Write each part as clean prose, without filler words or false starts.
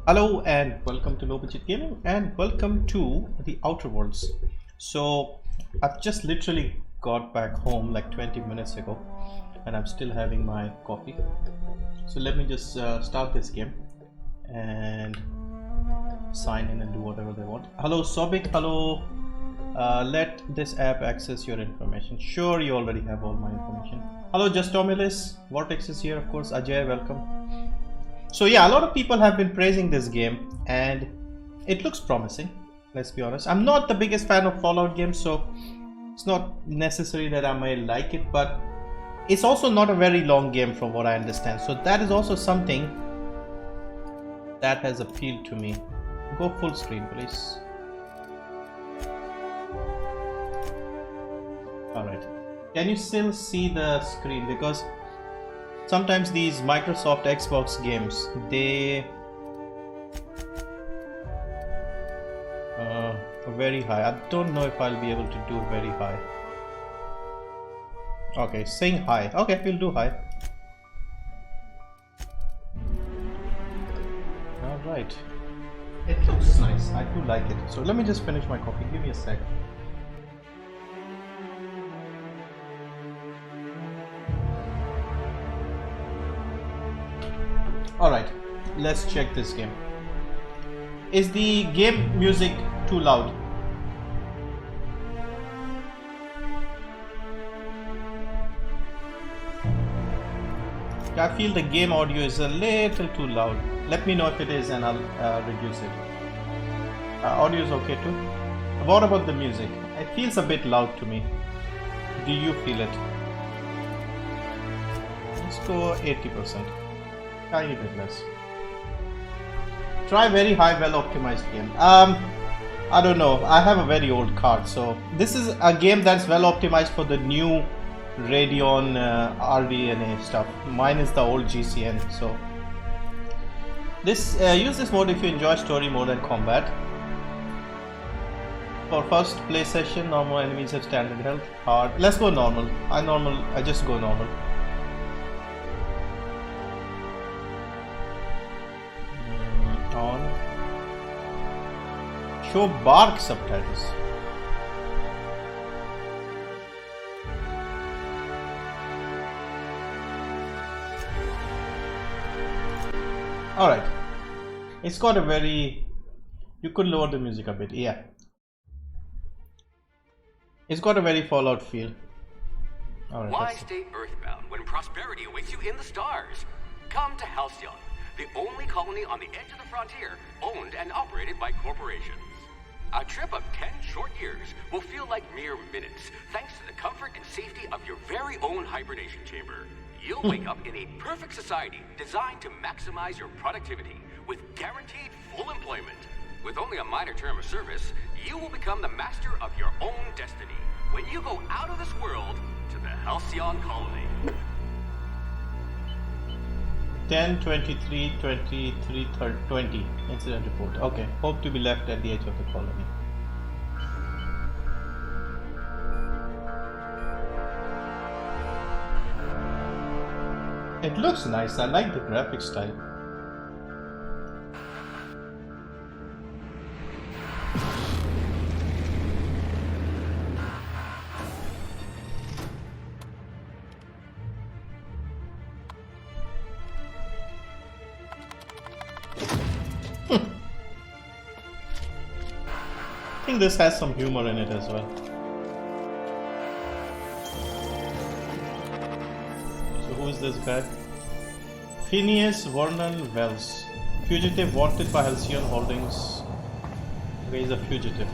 Hello and welcome to Low Budget Gaming and welcome to the Outer Worlds. So I've just literally got back home like 20 minutes ago and I'm still having my coffee. So let me just start this game and sign in and do whatever they want. Hello Sobik, hello. Let this app access your information. Sure, you already have all my information. Hello Justomilis, Vortex is here, of course. Ajay, welcome. So yeah, a lot of people have been praising this game and it looks promising, let's be honest. I'm not the biggest fan of Fallout games, so it's not necessary that I may like it, but it's also not a very long game from what I understand. So that is also something that has appealed to me. Go full screen, please. Alright. Can you still see the screen? Because sometimes these Microsoft Xbox games, they are very high. I don't know if I'll be able to do very high. Okay, saying high. Okay, we'll do high. Alright. It looks nice. I do like it. So let me just finish my coffee. Give me a sec. Alright, let's check this game. Is the game music too loud? I feel the game audio is a little too loud. Let me know if it is and I'll reduce it. Audio is okay too. What about the music? It feels a bit loud to me. Do you feel it? Let's go 80%. Tiny bit less. Try very high, well optimized game. I don't know. I have a very old card, so this is a game that's well optimized for the new Radeon RDNA stuff. Mine is the old GCN. So this use this mode if you enjoy story mode and combat. For first play session, normal enemies have standard health. Hard. Let's go normal. I just go normal. On. Show bark subtitles. Alright. It's got a very... You could lower the music a bit, yeah. It's got a very Fallout feel. Alright. Why stay earthbound when prosperity awaits you in the stars? Come to 𝐁𝐮𝐲, the only colony on the edge of the frontier, owned and operated by corporations. A trip of 10 short years will feel like mere minutes, thanks to the comfort and safety of your very own hibernation chamber. You'll wake up in a perfect society designed to maximize your productivity with guaranteed full employment. With only a minor term of service, you will become the master of your own destiny when you go out of this world to the 𝐁𝐿𝐶ion colony. 10, 23, 23, 30, 20 incident report. Okay, hope to be left at the edge of the colony. It looks nice. I like the graphic style. I think this has some humor in it as well. So who is this guy? Phineas Vernon Wells, fugitive wanted by Halcyon Holdings. Okay, he's a fugitive.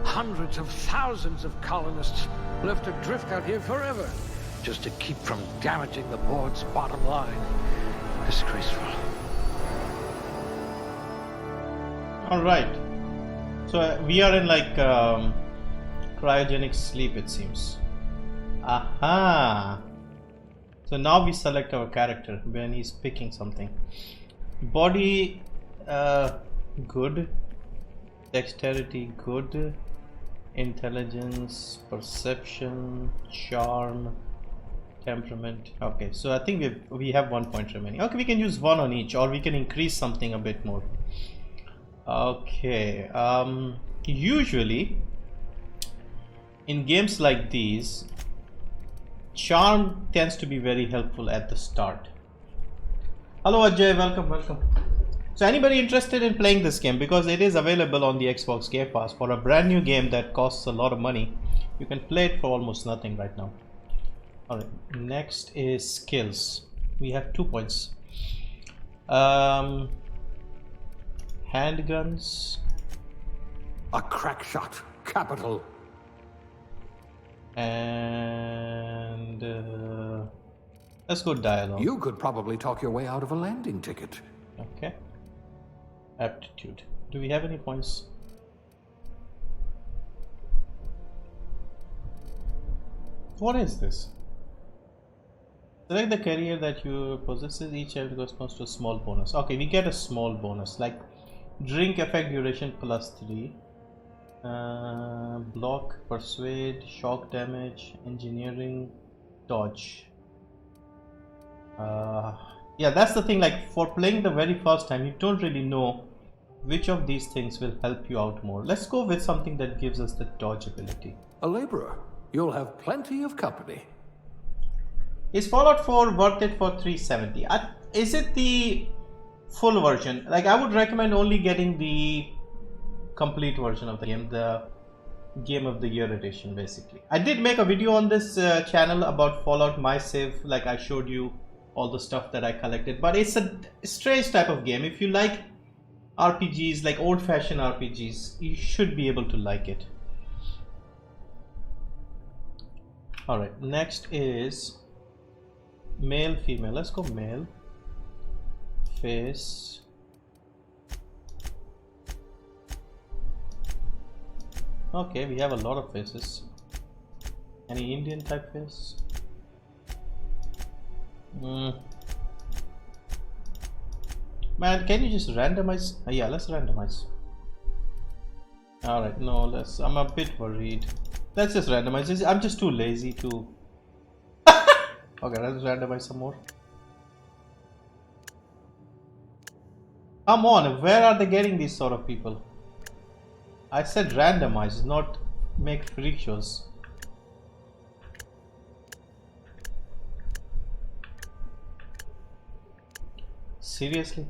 Hundreds of thousands of colonists left adrift out here forever, just to keep from damaging the board's bottom line. Disgraceful. Alright, so we are in like cryogenic sleep, it seems. Aha! So now we select our character when he's picking something. Body good, dexterity good, intelligence, perception, charm, Temperament. Okay, so I think we have 1 point remaining. Okay, we can use 1 on each, or we can increase something a bit more. Okay, usually in games like these, charm tends to be very helpful at the start. Hello Ajay, welcome. So anybody interested in playing this game, because it is available on the Xbox Game Pass for a brand new game that costs a lot of money. You can play it for almost nothing right now. Alright, next is skills. We have 2 points. Handguns. A crack shot. Capital. And let's go dialogue. You could probably talk your way out of a landing ticket. Okay. Aptitude. Do we have any points? What is this? Select the career that you possess. Each area corresponds to a small bonus. Okay, we get a small bonus like drink effect duration +3, block, persuade, shock damage, engineering, dodge. Yeah, that's the thing, like for playing the very first time you don't really know which of these things will help you out more. Let's go with something that gives us the dodge ability. A laborer. You'll have plenty of company. Is Fallout 4 worth it for 370? Is it the full version? Like, I would recommend only getting the complete version of the game, the Game of the Year edition basically. I did make a video on this channel about Fallout My Save, like I showed you all the stuff that I collected, but it's a strange type of game. If you like RPGs, like old-fashioned RPGs, you should be able to like it. Alright, next is male, female. Let's go male. Face. Okay, we have a lot of faces. Any Indian type face? Man, can you just randomize? Yeah, let's randomize. Alright, no, I'm a bit worried. Let's just randomize this. I'm just too lazy to... Okay, let's randomize some more. Come on, where are they getting these sort of people? I said randomize, not make freak shows. Seriously?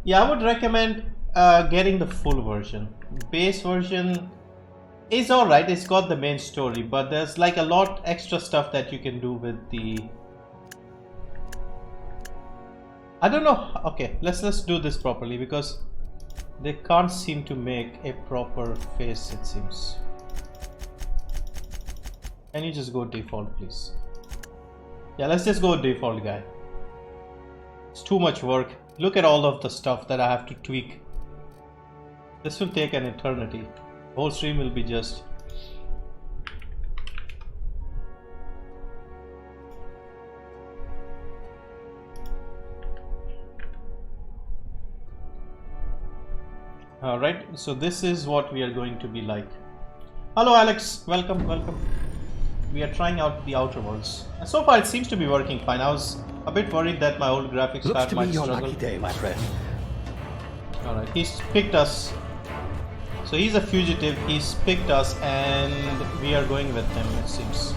Yeah, I would recommend getting the full version. Base version is alright, it's got the main story, but there's like a lot extra stuff that you can do with the... I don't know. Okay, let's do this properly, because they can't seem to make a proper face, it seems. Can you just go default, please? Yeah, let's just go default, guy. It's too much work. Look at all of the stuff that I have to tweak. This will take an eternity. The whole stream will be just... Alright, so this is what we are going to be like. Hello Alex, welcome. We are trying out the Outer Worlds. And so far it seems to be working fine. I was a bit worried that my old graphics card might struggle. Looks to be your lucky day, my friend. Alright, he's picked us. So he's a fugitive, he's picked us, and we are going with him, it seems.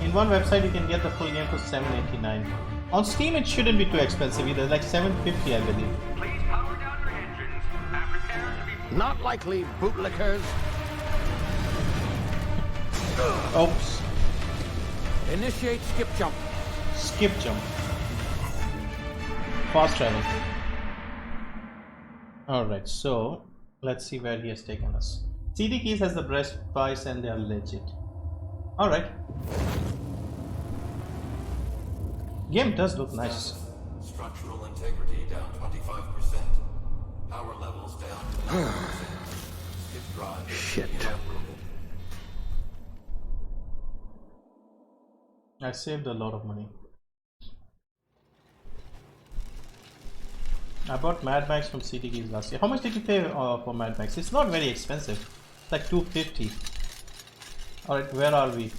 In one website you can get the full game for $7.89. On Steam it shouldn't be too expensive either, like $7.50 I believe. Please power down your engines and prepare to be... Not likely, bootlickers. Oops. Initiate skip jump. Skip jump. Fast travel. Alright, so let's see where he has taken us. CD keys has the best price and they are legit. Alright. Game does look nice. Structural integrity down 25%. Power levels down to 9%. Skip drive. Shit. I saved a lot of money. I bought Mad Max from CD Keys last year. How much did you pay for Mad Max? It's not very expensive. It's like $250. Alright, where are we?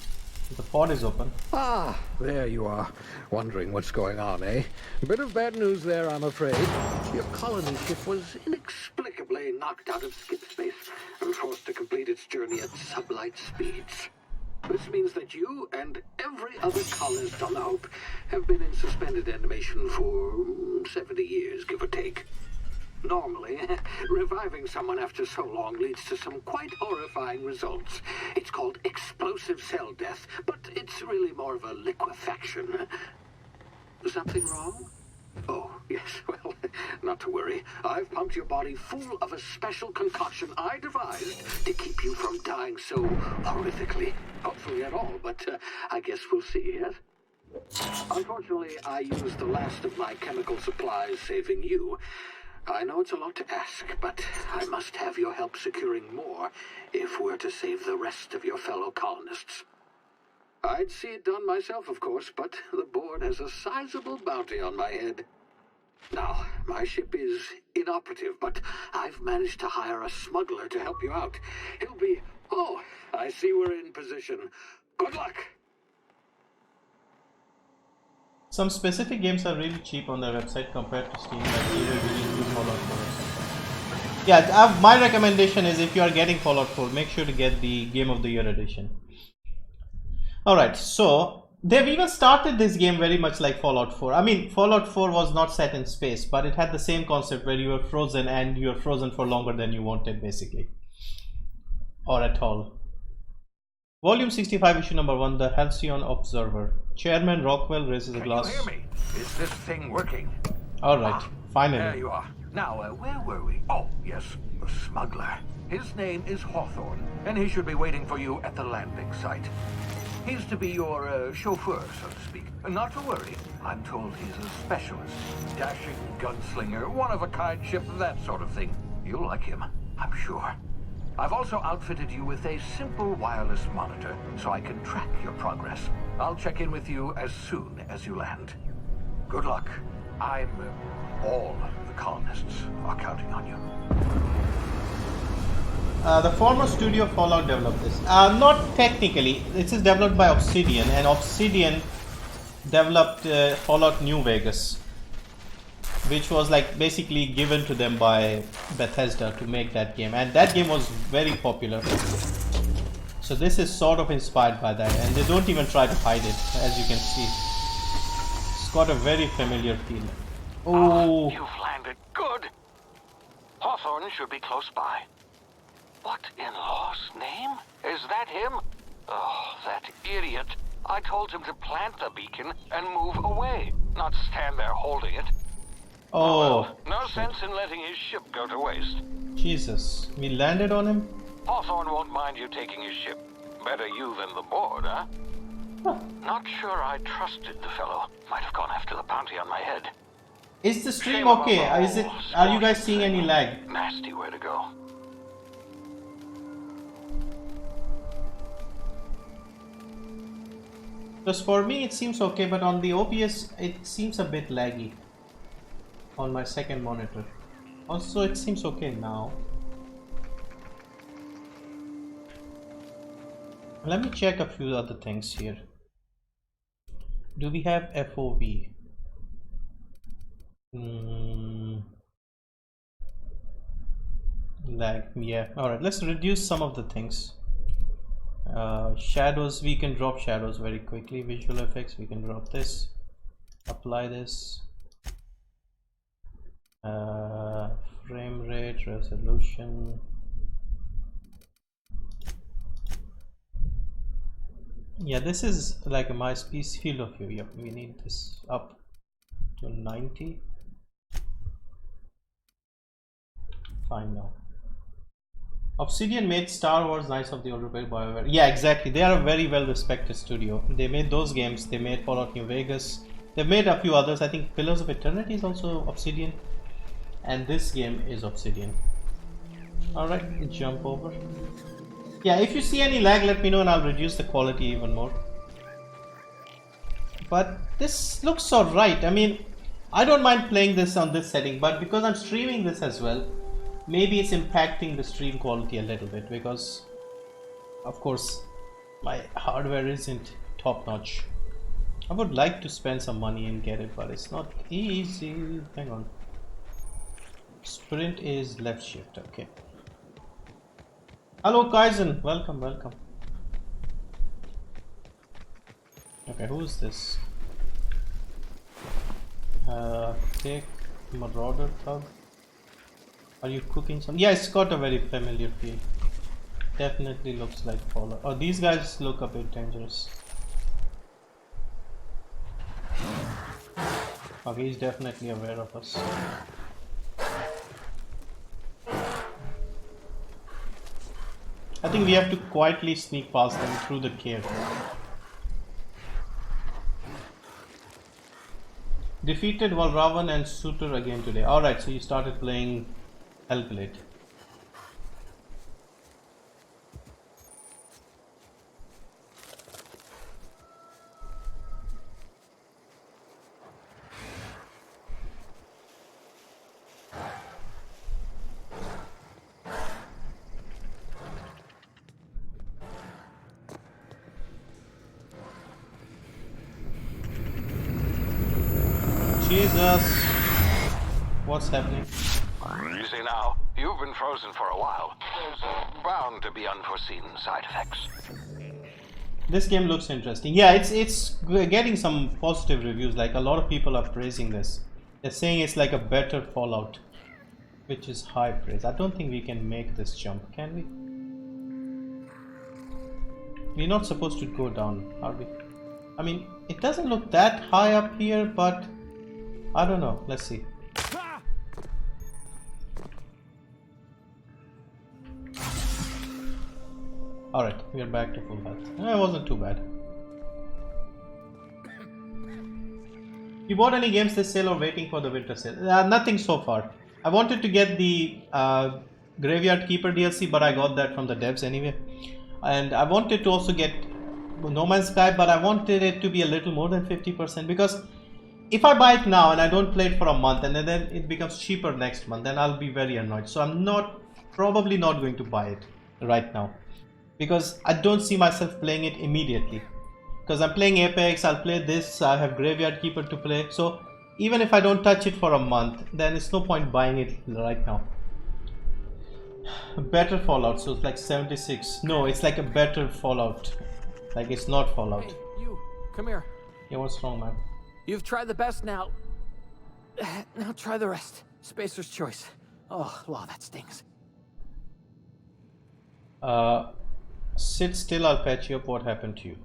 The pod is open. Ah, there you are. Wondering what's going on, eh? A bit of bad news there, I'm afraid. Your colony ship was inexplicably knocked out of skip space and forced to complete its journey at sublight speeds. This means that you and every other colonist on the Hope have been in suspended animation for 70 years, give or take. Normally, reviving someone after so long leads to some quite horrifying results. It's called explosive cell death, but it's really more of a liquefaction. Something wrong? Oh, yes, well, not to worry. I've pumped your body full of a special concoction I devised to keep you from dying so horrifically. Hopefully at all, but I guess we'll see, yes? Unfortunately, I used the last of my chemical supplies saving you. I know it's a lot to ask, but I must have your help securing more if we're to save the rest of your fellow colonists. I'd see it done myself, of course, but the board has a sizable bounty on my head. Now, my ship is inoperative, but I've managed to hire a smuggler to help you out. He'll be... Oh, I see we're in position. Good luck! Some specific games are really cheap on their website compared to Steam, like Fallout 4 or something. Yeah, my recommendation is if you are getting Fallout 4, make sure to get the Game of the Year edition. Alright, so they've even started this game very much like Fallout 4. I mean, Fallout 4 was not set in space, but it had the same concept where you were frozen and you were frozen for longer than you wanted, basically. Or at all. Volume 65, issue number 1, the 𝐁𝐮𝐝𝐿 Observer. Chairman Rockwell raises a glass. Can you hear me? Is this thing working? Alright, finally. There you are. Now, where were we? Oh, yes, the smuggler. His name is Hawthorne, and he should be waiting for you at the landing site. He's to be your chauffeur, so to speak. Not to worry, I'm told he's a specialist. Dashing gunslinger, one-of-a-kind ship, that sort of thing. You'll like him, I'm sure. I've also outfitted you with a simple wireless monitor, so I can track your progress. I'll check in with you as soon as you land. Good luck. All the colonists are counting on you. The former studio Fallout developed this. Not technically, this is developed by Obsidian, and Obsidian developed Fallout New Vegas, which was like basically given to them by Bethesda to make that game, and that game was very popular. So this is sort of inspired by that, and they don't even try to hide it, as you can see. It's got a very familiar feel. Oh, You've landed good. Hawthorne should be close by. What in law's name? Is that him? Oh, that idiot. I told him to plant the beacon and move away, not stand there holding it. oh, Well, no sense in letting his ship go to waste. Jesus! We landed on him. Hawthorne won't mind you taking his ship. Better you than the board, huh? Not sure I trusted the fellow. Might have gone after the bounty on my head. Is the stream Shame on okay? the Is it? whole Are you guys sports seeing any thing. lag? Nasty way to go. Because for me it seems okay, but on the OBS it seems a bit laggy on my second monitor. Also, it seems okay now. Let me check a few other things here. Do we have FOV? Lag, yeah. Alright, let's reduce some of the things. Shadows, we can drop shadows very quickly. Visual effects, we can drop this. Apply this. Frame rate, resolution. Yeah, this is like a MySpace field of view. Yep, we need this up to 90. Fine now. Obsidian made Star Wars Knights of the Old Republic. BioWare. Yeah, exactly. They are a very well respected studio. They made those games. They made Fallout New Vegas. They've made a few others. I think Pillars of Eternity is also Obsidian. And this game is Obsidian. Alright, jump over. Yeah, if you see any lag, let me know and I'll reduce the quality even more. But this looks alright. I mean, I don't mind playing this on this setting, but because I'm streaming this as well, maybe it's impacting the stream quality a little bit because, of course, my hardware isn't top notch. I would like to spend some money and get it, but it's not easy. Hang on. Sprint is left shift, okay. Hello 𝐁𝐮𝐲, welcome, welcome. Okay, who's this? Take Marauder Thug. Are you cooking some? Yeah, it's got a very familiar feel. Definitely looks like Fallout. Oh, these guys look a bit dangerous. Okay, he's definitely aware of us. I think we have to quietly sneak past them through the cave. Defeated Valravan and Suitor again today. Alright, so you started playing Hellblade. Jesus! What's happening? You see now, you've been frozen for a while. There's bound to be unforeseen side effects. This game looks interesting. Yeah, it's getting some positive reviews. Like a lot of people are praising this. They're saying it's like a better Fallout, which is high praise. I don't think we can make this jump, can we? We're not supposed to go down, are we? I mean, it doesn't look that high up here, but I don't know. Let's see. Alright, we are back to full health. It wasn't too bad. You bought any games this sale or waiting for the winter sale? Nothing so far. I wanted to get the Graveyard Keeper DLC, but I got that from the devs anyway. And I wanted to also get No Man's Sky, but I wanted it to be a little more than 50% because if I buy it now and I don't play it for a month and then it becomes cheaper next month, then I'll be very annoyed. So I'm probably not going to buy it right now because I don't see myself playing it immediately. Because I'm playing Apex, I'll play this, I have Graveyard Keeper to play. So even if I don't touch it for a month, then it's no point buying it right now. Better Fallout, so it's like 76. No, it's like a better Fallout. Like it's not Fallout. Hey, you, come here. Yeah, what's wrong, man? You've tried the best now. Now try the rest. Spacer's choice. Oh, wow, that stings. Sit still, I'll patch you up. What happened to you?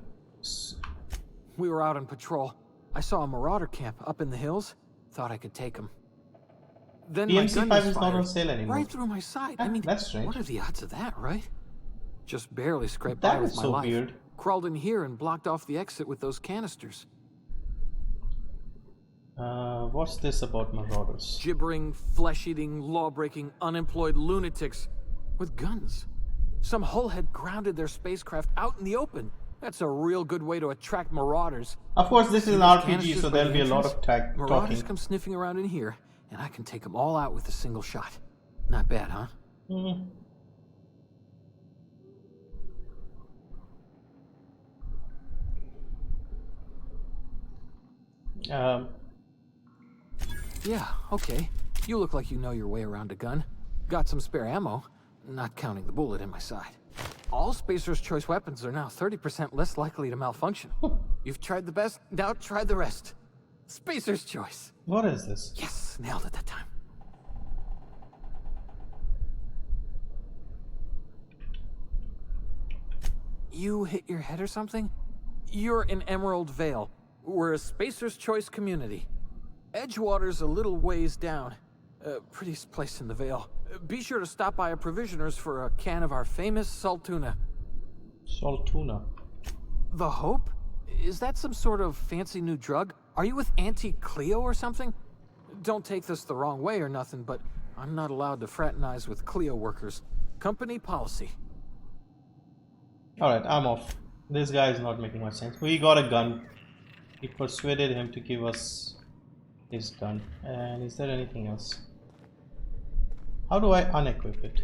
We were out on patrol. I saw a marauder camp up in the hills. Thought I could take him. Then my gun was is not on fired sale anymore. right through my side. I mean, that's strange. what are the odds of that, right? Just barely scraped That by with is my so life. weird. Crawled in here and blocked off the exit with those canisters. What's this about marauders? Gibbering, flesh-eating, law-breaking, unemployed lunatics with guns. Some hullhead grounded their spacecraft out in the open. That's a real good way to attract marauders. Of course, this is an RPG, so there'll be a lot of Marauders talking. come sniffing around in here, and I can take them all out with a single shot. Not bad, huh? Mm-hmm. Yeah, okay. You look like you know your way around a gun. Got some spare ammo, not counting the bullet in my side. All Spacer's Choice weapons are now 30% less likely to malfunction. You've tried the best, now try the rest. Spacer's Choice. What is this? Yes, nailed it that time. You hit your head or something? You're in Emerald Vale. We're a Spacer's Choice community. Edgewater's a little ways down. Prettiest place in the Vale. Be sure to stop by a provisioner's for a can of our famous salt tuna. Salt tuna. The Hope? Is that some sort of fancy new drug? Are you with Auntie Cleo or something? Don't take this the wrong way or nothing, but I'm not allowed to fraternize with Cleo workers. Company policy. Alright, I'm off. This guy is not making much sense. We got a gun. We persuaded him to give us is done. And is there anything else? How do I unequip it?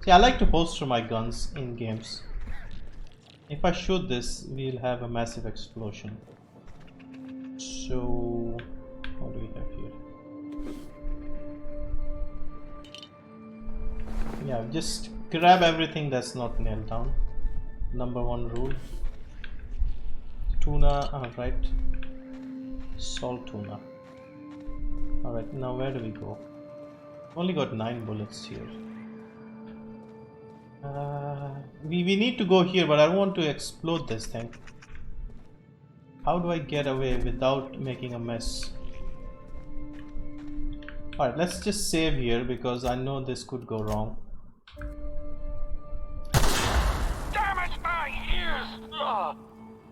See, I like to holster my guns in games. If I shoot this, we'll have a massive explosion. So, what do we have here? Yeah, just grab everything that's not nailed down. Number one rule. Tuna, alright. Salt tuna. Alright, now where do we go? Only got 9 bullets here. We need to go here, but I want to explode this thing. How do I get away without making a mess? Alright, let's just save here because I know this could go wrong. Damn it, my ears!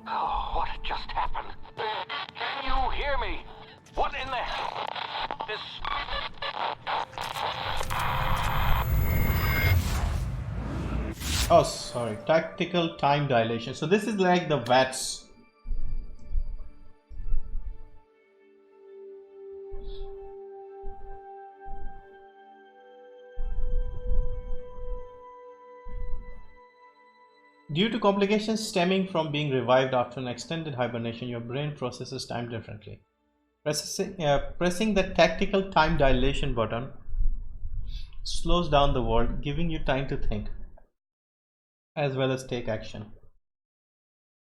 Oh, what just happened? Can you hear me? What in the hell? This... Oh, sorry. Tactical time dilation. So this is like the VATS. Due to complications stemming from being revived after an extended hibernation, your brain processes time differently. Pressing the tactical time dilation button slows down the world, giving you time to think as well as take action.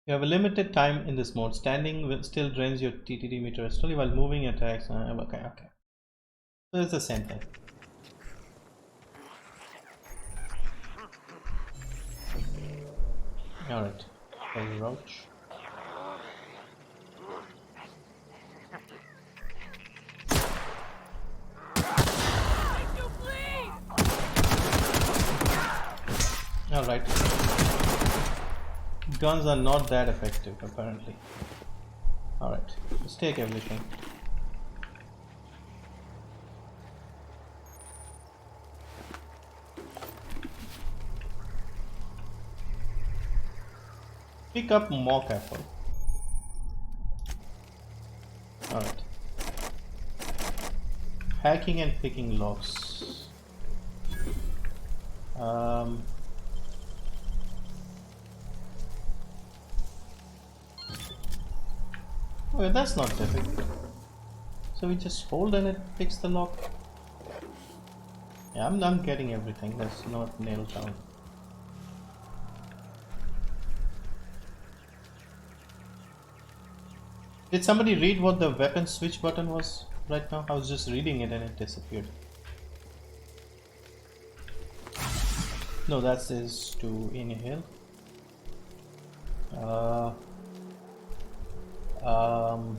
You have a limited time in this mode. Standing still drains your TTD meter slowly while moving attacks. Okay. So it's the same thing. Alright, roach. Alright. Guns are not that effective apparently. Alright, let's take everything. Pick up mock apple. Alright. Hacking and picking locks. Okay, that's not difficult. So we just hold and it picks the lock. Yeah, I'm getting everything that's not nailed down. Did somebody read what the weapon switch button was right now? I was just reading it and it disappeared. No, that is to inhale.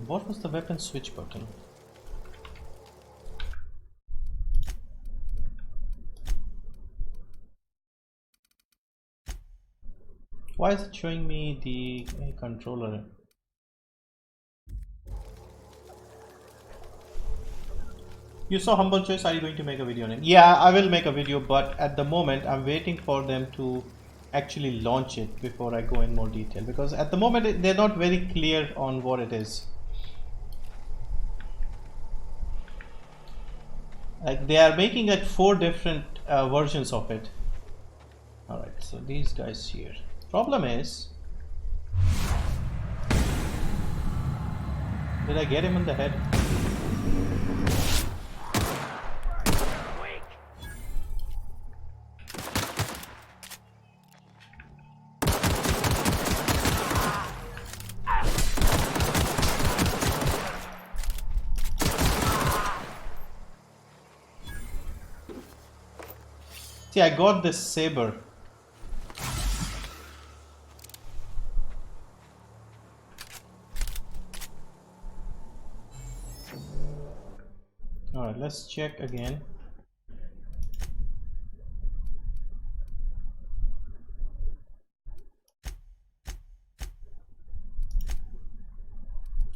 What was the weapon switch button? Why is it showing me the controller? You saw Humble Choice, are you going to make a video on it? Yeah, I will make a video, but at the moment I'm waiting for them to actually launch it before I go in more detail, because at the moment they're not very clear on what it is. Like they are making like 4 different versions of it. Alright, so these guys here. Problem is, did I get him in the head? See, I got this saber. Alright, let's check again.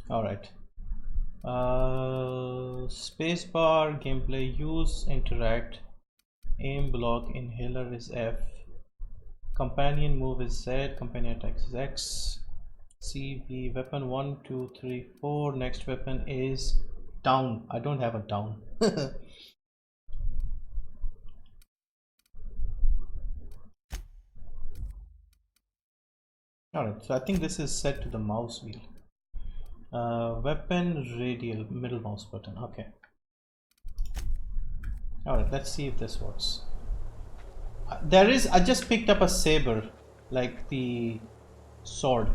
Alright. Spacebar, gameplay, use, interact. Aim, block, inhaler is F, companion move is Z, companion attack is X, C, B, weapon 1, 2, 3, 4, next weapon is down. I don't have a down. Alright, so I think this is set to the mouse wheel. Weapon radial, middle mouse button. Okay. Alright, let's see if this works. I just picked up a saber, like the sword.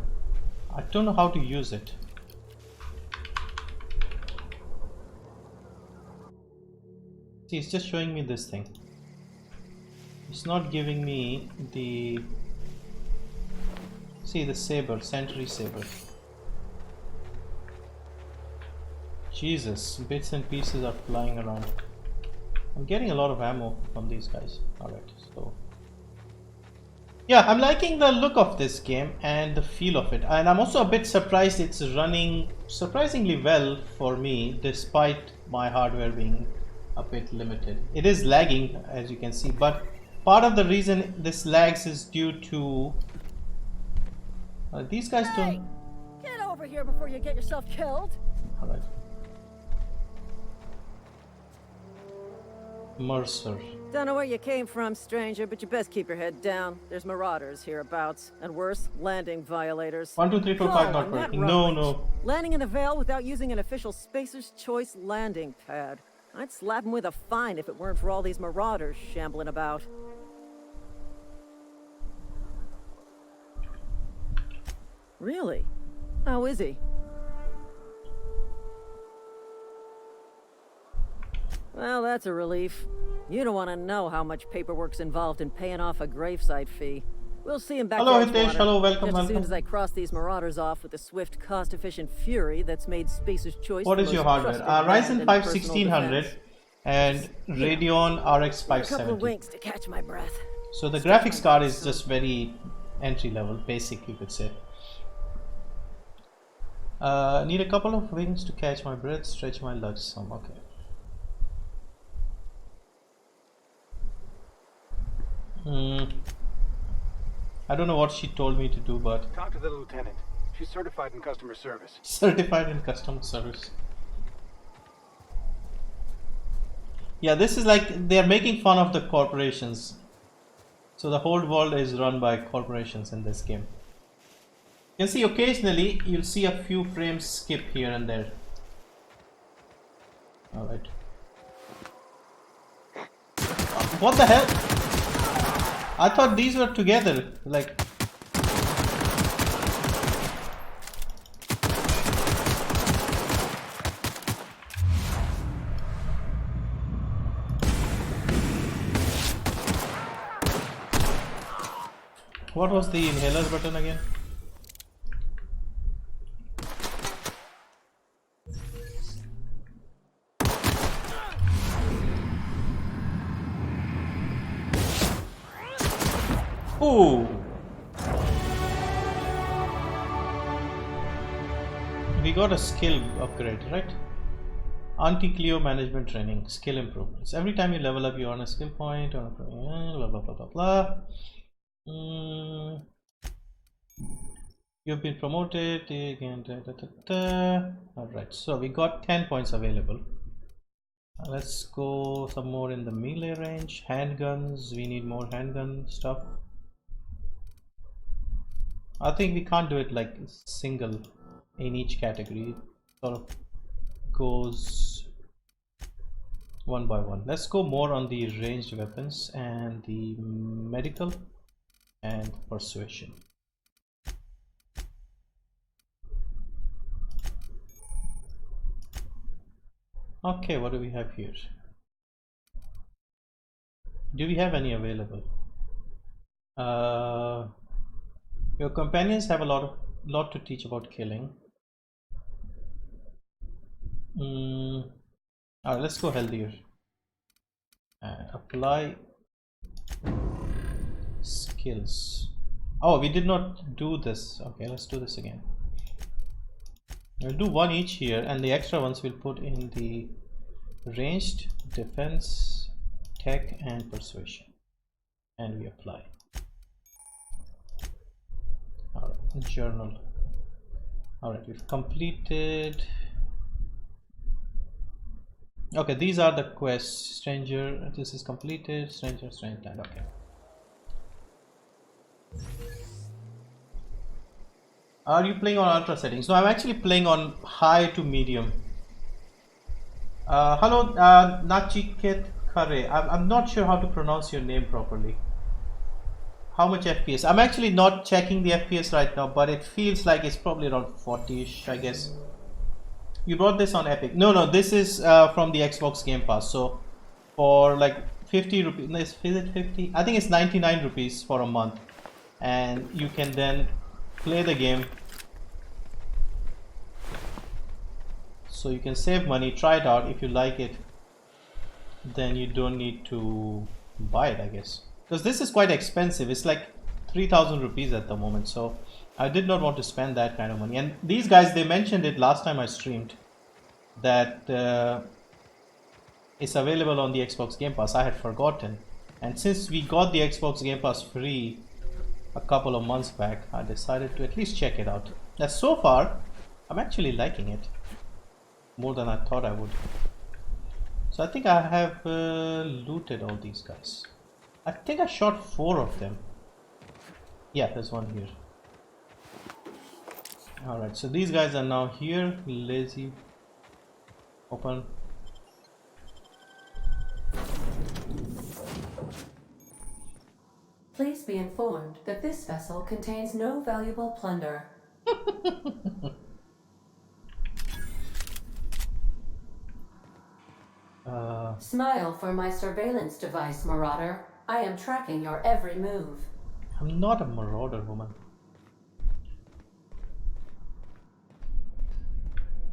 I don't know how to use it. See, it's just showing me this thing. It's not giving me the... See, the saber, sentry saber. Jesus, bits and pieces are flying around. I'm getting a lot of ammo from these guys. Alright, so... Yeah, I'm liking the look of this game and the feel of it. And I'm also a bit surprised it's running surprisingly well for me, despite my hardware being a bit limited. It is lagging, as you can see, but part of the reason this lags is due to... these guys don't... Get over here before you get yourself killed. Alright. Mercer. Don't know where you came from, stranger, but you best keep your head down. There's marauders hereabouts, and worse, landing violators. 1, 2, 3, 4, 5 not working. No. Landing in the Vale without using an official Spacer's Choice landing pad. I'd slap him with a fine if it weren't for all these marauders shambling about. Really? How is he? Well, that's a relief. You don't want to know how much paperwork's involved in paying off a gravesite fee. We'll see him back Hello, to Hitesh. Hello, welcome, just as soon welcome. as I cross these marauders off with the swift, cost-efficient fury that's made Spacer's Choice. What is your hardware? Ryzen 5 1600 and Radeon RX A couple of 570. winks to catch my breath. So the graphics card is just very entry level, basic, you could say. Need a couple of wings to catch my breath, stretch my legs some. Okay. I don't know what she told me to do, but... Talk to the lieutenant. She's certified in customer service. Certified in customer service. Yeah, this is like they're making fun of the corporations. So the whole world is run by corporations in this game. You can see occasionally you'll see a few frames skip here and there. Alright. What the hell? I thought these were together. Like... What was the inhaler button again? Ooh! We got a skill upgrade, right? Anti-Cleo management training, skill improvements. Every time you level up, you earn a skill point, or blah blah blah blah blah. You've been promoted again. Alright, so we got 10 points available. Let's go some more in the melee range. Handguns, we need more handgun stuff. I think we can't do it like single in each category. It sort of goes one by one. Let's go more on the ranged weapons and the medical and persuasion. Okay, what do we have here? Do we have any available? Your companions have a lot to teach about killing. Alright, let's go healthier. Apply skills. Oh, we did not do this. Okay, let's do this again. We'll do one each here, and the extra ones we'll put in the ranged, defense, tech, and persuasion. And we apply. Alright, journal. Alright, we've completed Okay, these are the quests. Stranger, this is completed. Stranger, strange land. Okay. Are you playing on ultra settings? No, I'm actually playing on high to medium. Hello, 𝐁𝐮𝐝𝐿𝐧𝒑𝒂𝒓𝒅𝒘𝒂𝒓𝒆. I'm not sure how to pronounce your name properly. How much FPS? I'm actually not checking the FPS right now, but it feels like it's probably around 40ish, I guess. You bought this on Epic? No, this is from the Xbox Game Pass. So for like 50 rupees, is it 50? I think it's 99 rupees for a month, and you can then play the game. So you can save money, try it out. If you like it, then you don't need to buy it, I guess, because this is quite expensive. It's like 3,000 rupees at the moment, so I did not want to spend that kind of money. And these guys, they mentioned it last time I streamed, that it's available on the Xbox Game Pass. I had forgotten, and since we got the Xbox Game Pass free a couple of months back, I decided to at least check it out. Now so far I'm actually liking it more than I thought I would. So I think I have looted all these guys. I think I shot 4 of them. Yeah, there's one here. Alright, so these guys are now here. Lazy. Open. Please be informed that this vessel contains no valuable plunder. Smile for my surveillance device, Marauder. I am tracking your every move. I'm not a marauder, woman.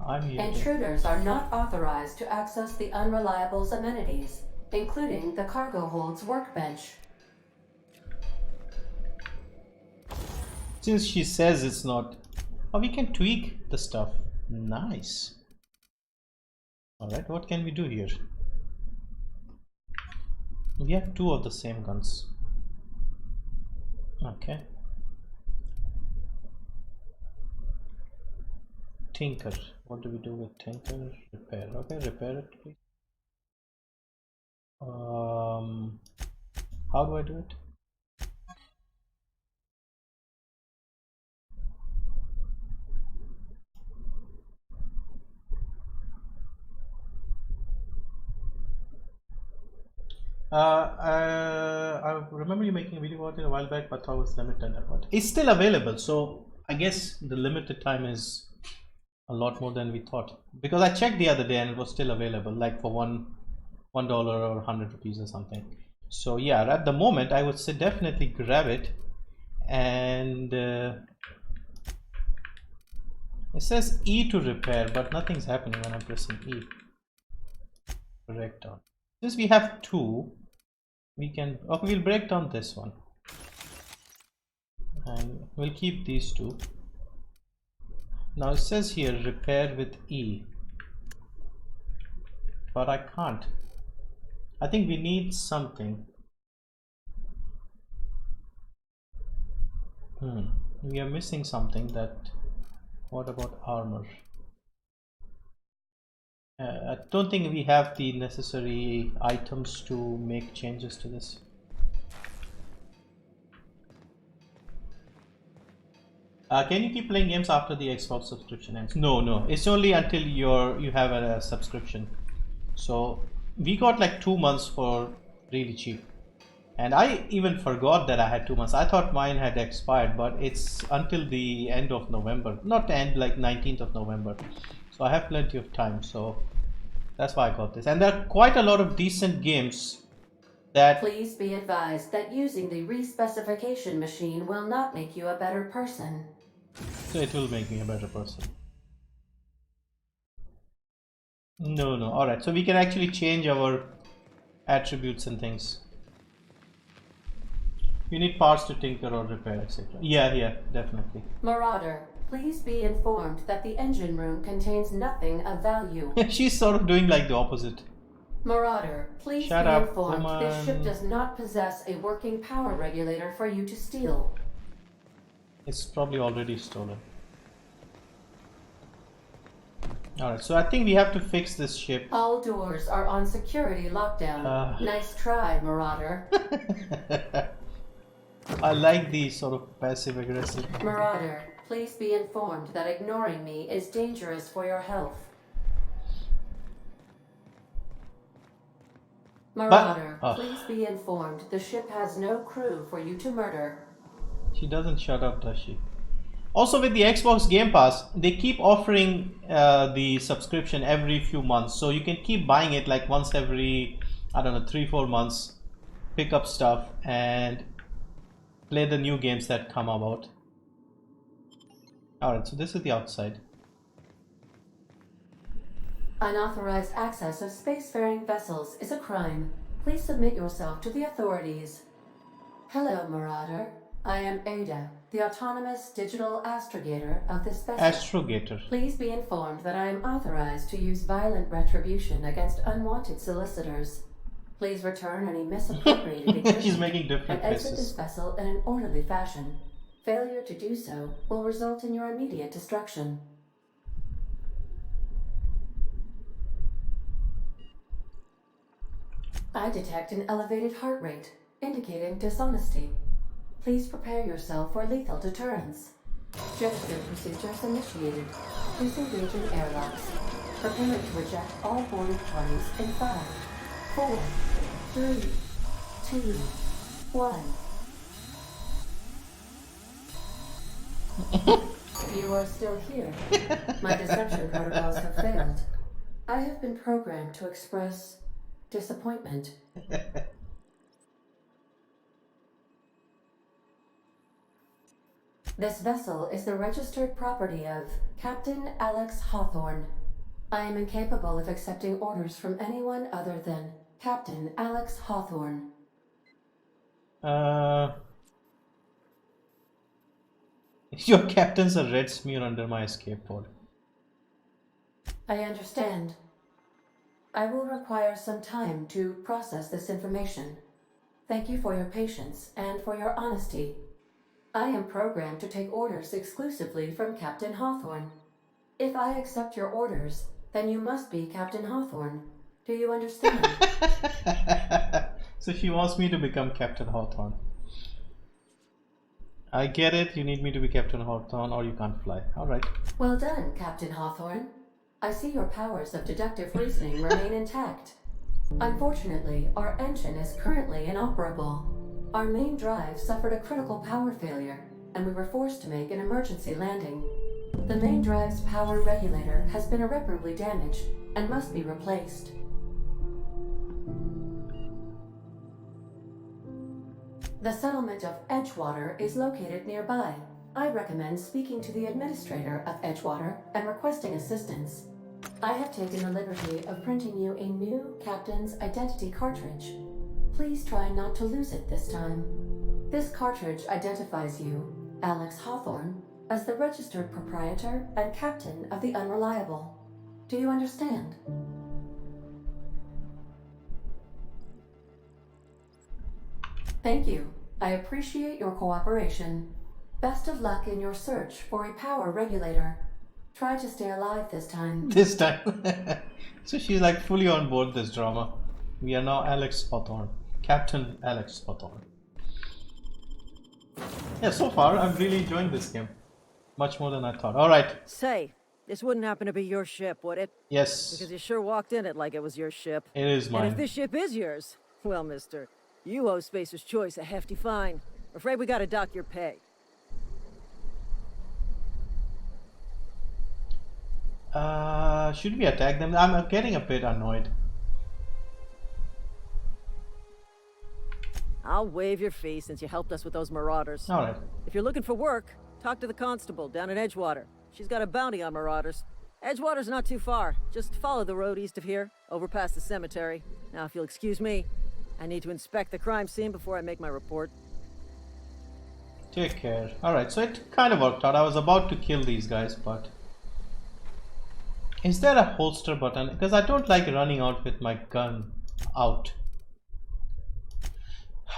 I'm here. Intruders are not authorized to access the Unreliable's amenities, including the cargo hold's workbench. Since she says it's not... Oh, we can tweak the stuff. Nice. Alright, what can we do here? We have 2 of the same guns. Okay. Tinker. What do we do with Tinker? Repair. Okay, repair it, please. How do I do it? I remember you making a video about it a while back, but I was limited. It's still available, so I guess the limited time is a lot more than we thought. Because I checked the other day and it was still available, like for $1 or 100 rupees or something. So yeah, at the moment I would say definitely grab it. And it says E to repair, but nothing's happening when I'm pressing E. Break down. Since we have 2, we can... Okay, we'll break down this one. And we'll keep these 2. Now it says here repair with E. But I can't. I think we need something. We are missing something. That... What about armor? I don't think we have the necessary items to make changes to this. Can you keep playing games after the Xbox subscription ends? No. It's only until you have a subscription. So we got like 2 months for really cheap. And I even forgot that I had 2 months. I thought mine had expired, but it's until the end of November. Not end, like 19th of November. So I have plenty of time, so that's why I got this. And there are quite a lot of decent games that... Please be advised that using the respecification machine will not make you a better person. So it will make me a better person. No. Alright, so we can actually change our attributes and things. You need parts to tinker or repair, etc. Yeah, definitely. Marauder, please be informed that the engine room contains nothing of value. She's sort of doing like the opposite. Marauder, please Shut be up, informed woman. this ship does not possess a working power regulator for you to steal. It's probably already stolen. Alright, so I think we have to fix this ship. All doors are on security lockdown. Nice try, Marauder. I like the sort of passive aggressive. Marauder, please be informed that ignoring me is dangerous for your health. Marauder, please be informed the ship has no crew for you to murder. She doesn't shut up, does she? Also, with the Xbox Game Pass, they keep offering the subscription every few months, so you can keep buying it like once every, I don't know, 3-4 months. Pick up stuff and play the new games that come about. Alright, so this is the outside. Unauthorized access of spacefaring vessels is a crime. Please submit yourself to the authorities. Hello, Marauder. I am Ada, the autonomous digital astrogator of this vessel. Astrogator. Please be informed that I am authorized to use violent retribution against unwanted solicitors. Please return any misappropriated equipment. She's making different and exit faces. this vessel in an orderly fashion. Failure to do so will result in your immediate destruction. I detect an elevated heart rate, indicating dishonesty. Please prepare yourself for lethal deterrence. Gesture procedures initiated. Disengaging airlocks. Preparing to eject all boarded parties in 5, 4, 3, 2, 1. You are still here. My deception protocols have failed. I have been programmed to express disappointment. This vessel is the registered property of Captain Alex Hawthorne. I am incapable of accepting orders from anyone other than Captain Alex Hawthorne. Your captain's a red smear under my escape pod. I understand. I will require some time to process this information. Thank you for your patience and for your honesty. I am programmed to take orders exclusively from Captain Hawthorne. If I accept your orders, then you must be Captain Hawthorne. Do you understand? So she wants me to become Captain Hawthorne. I get it, you need me to be Captain Hawthorne or you can't fly. Alright. Well done, Captain Hawthorne. I see your powers of deductive reasoning remain intact. Unfortunately, our engine is currently inoperable. Our main drive suffered a critical power failure, and we were forced to make an emergency landing. The main drive's power regulator has been irreparably damaged and must be replaced. The settlement of Edgewater is located nearby. I recommend speaking to the administrator of Edgewater and requesting assistance. I have taken the liberty of printing you a new captain's identity cartridge. Please try not to lose it this time. This cartridge identifies you, Alex Hawthorne, as the registered proprietor and captain of the Unreliable. Do you understand? Thank you. I appreciate your cooperation. Best of luck in your search for a power regulator. Try to stay alive this time. This time. So she's like fully on board this drama. We are now Alex Hawthorne. Captain Alex Hawthorne. Yeah, so far I'm really enjoying this game. Much more than I thought. Alright. Say, this wouldn't happen to be your ship, would it? Yes. Because you sure walked in it like it was your ship. It is mine. And if this ship is yours, well, mister, you owe Spacer's Choice a hefty fine. Afraid we gotta dock your pay. Should we attack them? I'm getting a bit annoyed. I'll waive your fee since you helped us with those marauders. Alright. If you're looking for work, talk to the constable down in Edgewater. She's got a bounty on marauders. Edgewater's not too far. Just follow the road east of here, over past the cemetery. Now, if you'll excuse me, I need to inspect the crime scene before I make my report. Take care. Alright, so it kind of worked out. I was about to kill these guys, but... Is there a holster button? Because I don't like running out with my gun out.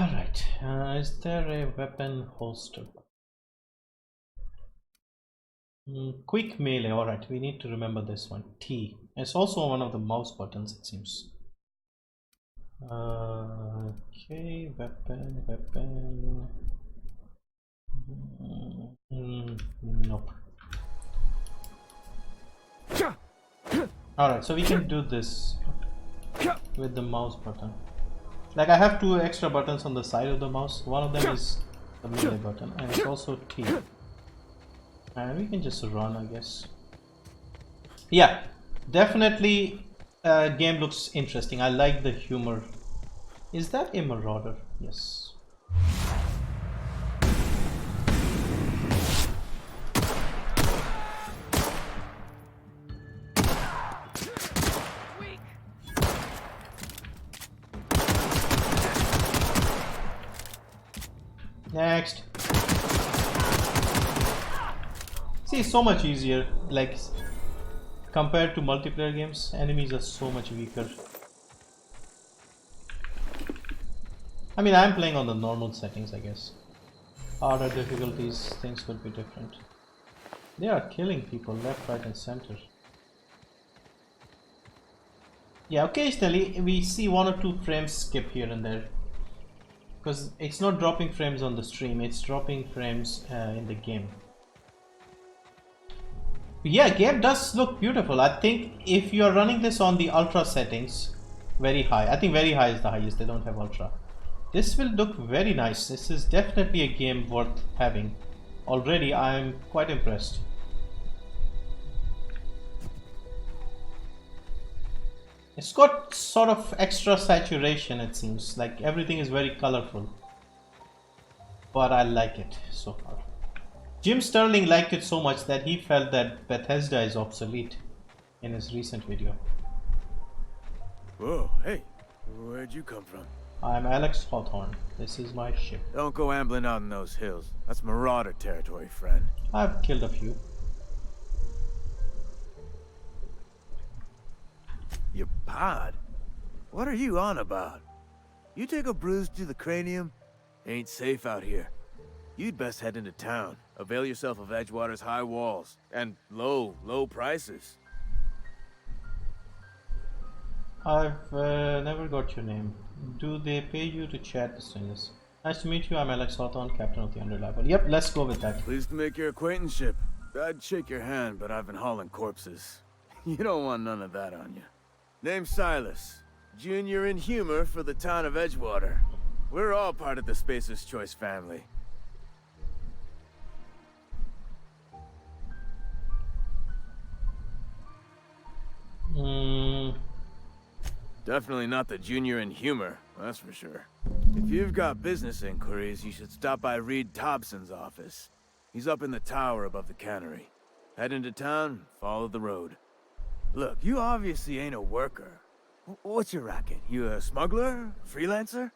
Alright, is there a weapon holster button? Quick melee. All right, we need to remember this one. T. It's also one of the mouse buttons, it seems. Okay, weapon. Nope. All right, so we can do this with the mouse button. Like I have 2 extra buttons on the side of the mouse. One of them is the melee button, and it's also T. And we can just run, I guess. Yeah, definitely. Game looks interesting. I like the humor. Is that a marauder? Yes. Next. See, it's so much easier. Like compared to multiplayer games, enemies are so much weaker. I mean, I'm playing on the normal settings, I guess. Harder difficulties, things could be different. They are killing people left, right, and center. Yeah, occasionally we see 1 or 2 frames skip here and there. Because it's not dropping frames on the stream, it's dropping frames in the game. But yeah, game does look beautiful. I think if you are running this on the ultra settings, very high. I think very high is the highest, they don't have ultra. This will look very nice. This is definitely a game worth having. Already I am quite impressed. It's got sort of extra saturation, it seems. Like everything is very colorful. But I like it so far. Jim Sterling liked it so much that he felt that Bethesda is obsolete in his recent video. Whoa, hey, where'd you come from? I'm Alex Hawthorne. This is my ship. Don't go ambling out in those hills. That's marauder territory, friend. I've killed a few. Your pod? What are you on about? You take a bruise to the cranium? Ain't safe out here. You'd best head into town. Avail yourself of Edgewater's high walls and low prices. I've never got your name. Do they pay you to chat the strangers? Nice to meet you. I'm Alex Hawthorne, captain of the Underlevel. Yep, let's go with that. Pleased to make your acquaintanceship. I'd shake your hand, but I've been hauling corpses. You don't want none of that on you. Name's Silas. Junior in humor for the town of Edgewater. We're all part of the Spacer's Choice family. Definitely not the junior in humor, that's for sure. If you've got business inquiries, you should stop by Reed Thompson's office. He's up in the tower above the cannery. Head into town, follow the road. Look, you obviously ain't a worker. What's your racket? You a smuggler? Freelancer?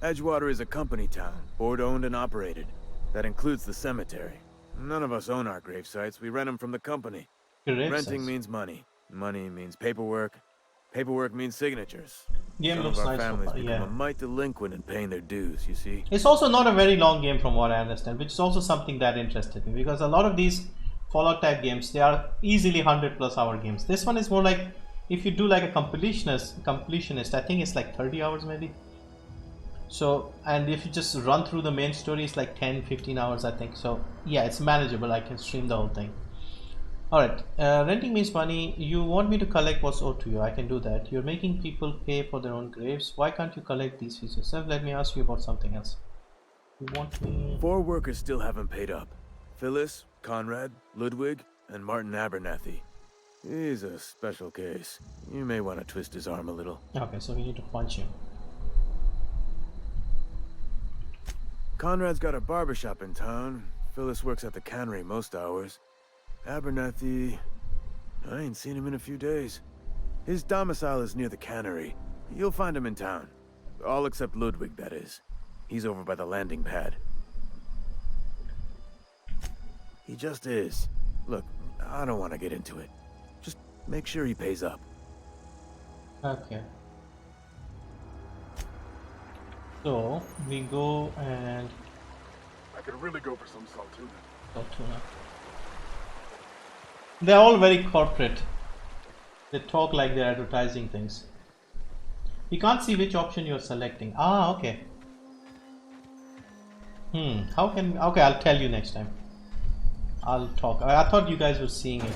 Edgewater is a company town, board-owned and operated. That includes the cemetery. None of us own our grave sites. We rent them from the company. Renting means money. Money means paperwork. Paperwork means signatures. Game Some looks of our nice so families far, become yeah. a mite delinquent in paying their dues, you see. It's also not a very long game from what I understand, which is also something that interested me, because a lot of these Fallout type games, they are easily 100+ hour games. This one is more like, if you do like a completionist, I think it's like 30 hours maybe. So, and if you just run through the main story, it's like 10-15 hours I think. So yeah, it's manageable. I can stream the whole thing. Alright, renting means money. You want me to collect what's owed to you. I can do that. You're making people pay for their own graves. Why can't you collect these fees yourself? Let me ask you about something else. You want me... 4 workers still haven't paid up. Phyllis, Conrad, Ludwig, and Martin Abernathy. He's a special case. You may want to twist his arm a little. Okay, so we need to punch him. Conrad's got a barbershop in town. Phyllis works at the cannery most hours. Abernathy... I ain't seen him in a few days. His domicile is near the cannery. You'll find him in town. All except Ludwig, that is. He's over by the landing pad. He just is. Look, I don't want to get into it. Just make sure he pays up. Okay. So we go and I could really go for some saltuna. Saltuna. They're all very corporate. They talk like they're advertising things. We can't see which option you're selecting. Ah, okay. How can... Okay, I'll tell you next time. I'll talk. I thought you guys were seeing it.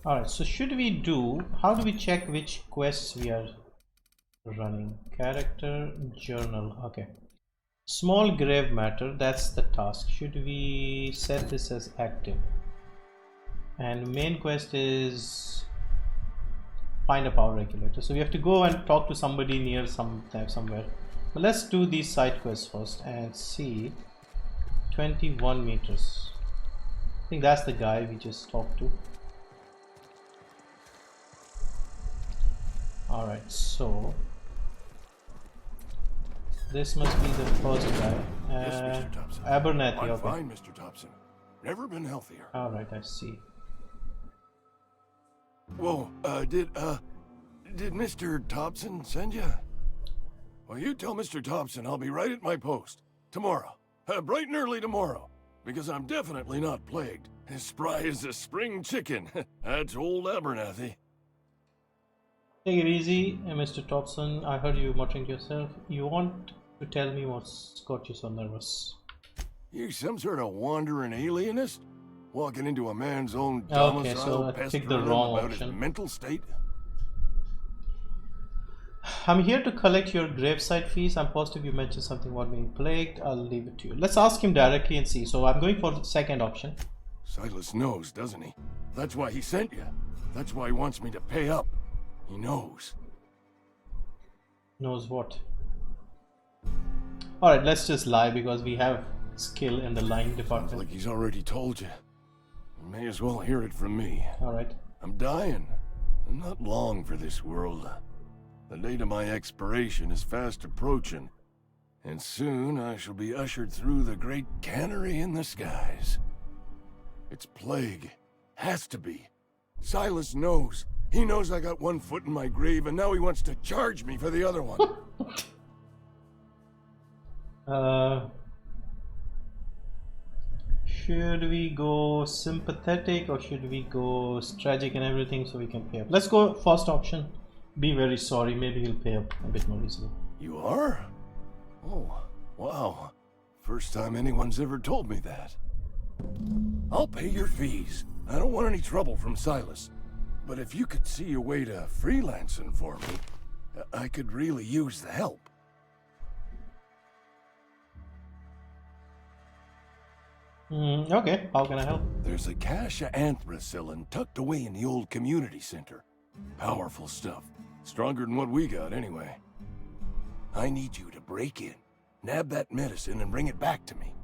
Alright, so should we do... How do we check which quests we are running? Character, journal. Okay. Small grave matter, that's the task. Should we set this as active? And main quest is find a power regulator. So we have to go and talk to somebody near somewhere. But let's do these side quests first and see. 21 meters. I think that's the guy we just talked to. Alright, so this must be the first guy. Yes, Mr. Thompson. Abernathy, I'm okay. fine, Mr. Thompson. Never been healthier. Alright, I see. Whoa, did Mr. Thompson send you? Well, you tell Mr. Thompson I'll be right at my post. Tomorrow. Bright and early tomorrow. Because I'm definitely not plagued. As spry as a spring chicken. That's old Abernathy. Take it easy, Mr. Thompson. I heard you muttering to yourself. You want to tell me what's got you so nervous? You some sort of wandering alienist? Walking into a man's own Okay, domicile, so I pestering picked the him wrong about his option. mental state? I'm here to collect your gravesite fees. I'm positive you mentioned something about being plagued. I'll leave it to you. Let's ask him directly and see. So I'm going for the second option. Silas knows, doesn't he? That's why he sent you. That's why he wants me to pay up. He knows. Knows what? Alright, let's just lie because we have skill in the lying department. Sounds like he's already told you. You may as well hear it from me. Alright. I'm dying. I'm not long for this world. The date of my expiration is fast approaching. And soon I shall be ushered through the great cannery in the skies. It's plague. Has to be. Silas knows. He knows I got one foot in my grave, and now he wants to charge me for the other one. Should we go sympathetic or should we go tragic and everything so we can pay up? Let's go first option. Be very sorry. Maybe he'll pay up a bit more easily. You are? Oh, wow. First time anyone's ever told me that. I'll pay your fees. I don't want any trouble from Silas. But if you could see a way to freelancing for me, I could really use the help. Okay, how can I help? There's a cache of anthracillin tucked away in the old community center. Powerful stuff. Stronger than what we got, anyway. I need you to break in, nab that medicine, and bring it back to me.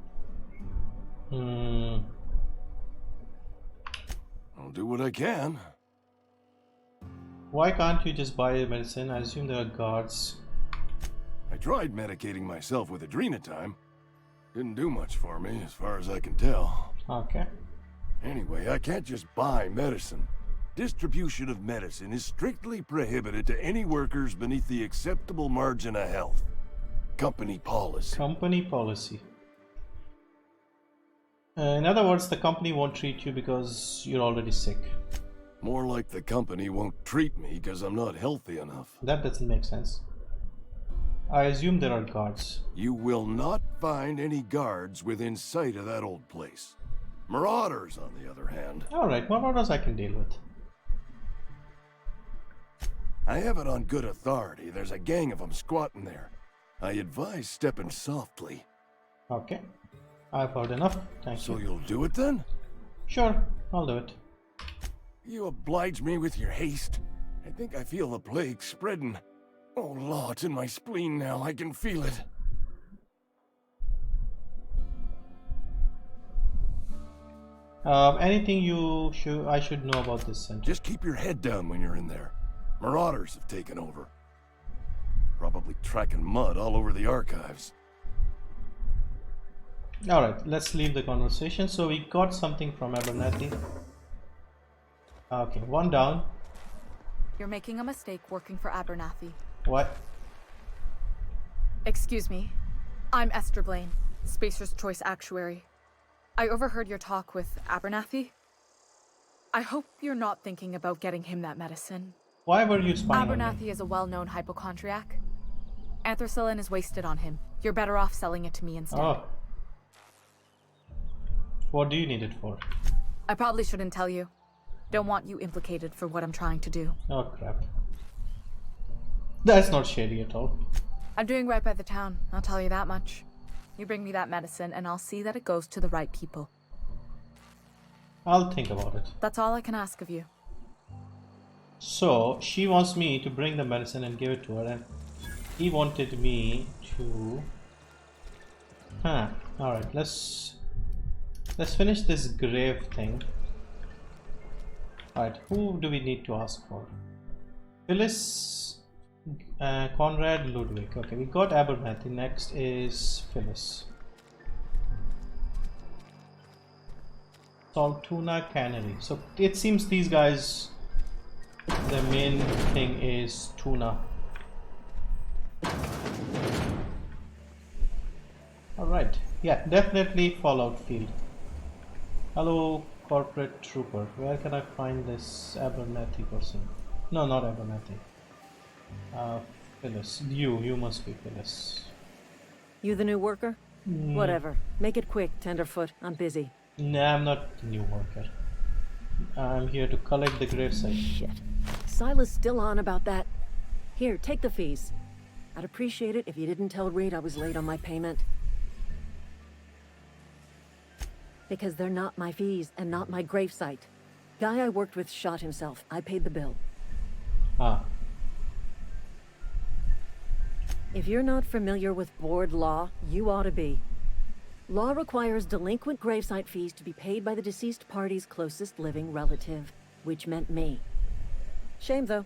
I'll do what I can. Why can't you just buy the medicine? I assume there are guards. I tried medicating myself with adrenatime. Didn't do much for me, as far as I can tell. Okay. Anyway, I can't just buy medicine. Distribution of medicine is strictly prohibited to any workers beneath the acceptable margin of health. Company policy. Company policy. In other words, the company won't treat you because you're already sick. More like the company won't treat me because I'm not healthy enough. That doesn't make sense. I assume there are guards. You will not find any guards within sight of that old place. Marauders, on the other hand. Alright, marauders I can deal with. I have it on good authority. There's a gang of them squatting there. I advise stepping softly. Okay. I've heard enough. Thank you. So you'll do it then? Sure, I'll do it. You oblige me with your haste. I think I feel the plague spreading. Oh, Lord, it's in my spleen now. I can feel it. Anything I should know about this center? Just keep your head down when you're in there. Marauders have taken over. Probably tracking mud all over the archives. Alright, let's leave the conversation. So we got something from Abernathy. Okay, one down. You're making a mistake working for Abernathy. What? Excuse me. I'm Esther Blaine, Spacer's Choice Actuary. I overheard your talk with Abernathy. I hope you're not thinking about getting him that medicine. Why were you spying on me? Abernathy is a well-known hypochondriac. Anthracillin is wasted on him. You're better off selling it to me instead. Oh. What do you need it for? I probably shouldn't tell you. Don't want you implicated for what I'm trying to do. Oh crap. That's not shady at all. I'm doing right by the town, I'll tell you that much. You bring me that medicine and I'll see that it goes to the right people. I'll think about it. That's all I can ask of you. So, she wants me to bring the medicine and give it to her, and he wanted me to... Alright, let's finish this grave thing. Alright, who do we need to ask for? Phyllis, Conrad, Ludwig. Okay, we got Abernathy. Next is Phyllis. Saltuna Cannery. So it seems these guys, the main thing is tuna. Alright, yeah, definitely Fallout Field. Hello, corporate trooper. Where can I find this Abernathy person? No, not Abernathy. Phyllis. You must be Phyllis. You the new worker? Whatever. Make it quick, Tenderfoot. I'm busy. Nah, I'm not the new worker. I'm here to collect the gravesite. Shit. Silas still on about that. Here, take the fees. I'd appreciate it if you didn't tell Reed I was late on my payment. Because they're not my fees and not my gravesite. Guy I worked with shot himself. I paid the bill. Ah. If you're not familiar with board law, you ought to be. Law requires delinquent gravesite fees to be paid by the deceased party's closest living relative, which meant me. Shame though.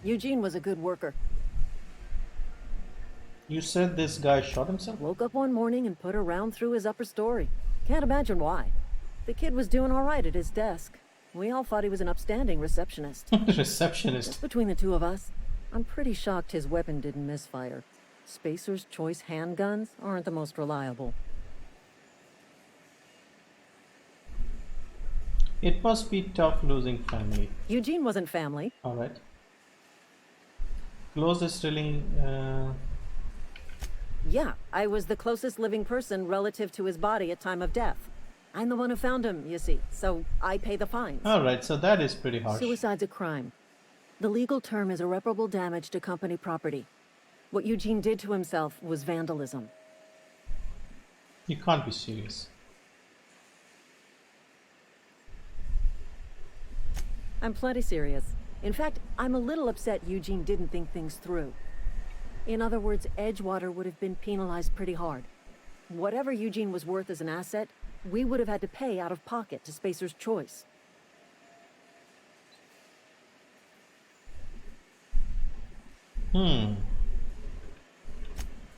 Eugene was a good worker. You said this guy shot himself? Woke up one morning and put a round through his upper story. Can't imagine why. The kid was doing all right at his desk. We all thought he was an upstanding receptionist. Receptionist? Just between the two of us, I'm pretty shocked his weapon didn't misfire. Spacer's Choice handguns aren't the most reliable. It must be tough losing family. Eugene wasn't family. Alright. Closest living... Yeah, I was the closest living person relative to his body at time of death. I'm the one who found him, you see, so I pay the fines. Alright, so that is pretty harsh. Suicide's a crime. The legal term is irreparable damage to company property. What Eugene did to himself was vandalism. You can't be serious. I'm plenty serious. In fact, I'm a little upset Eugene didn't think things through. In other words, Edgewater would have been penalized pretty hard. Whatever Eugene was worth as an asset, we would have had to pay out of pocket to Spacer's Choice.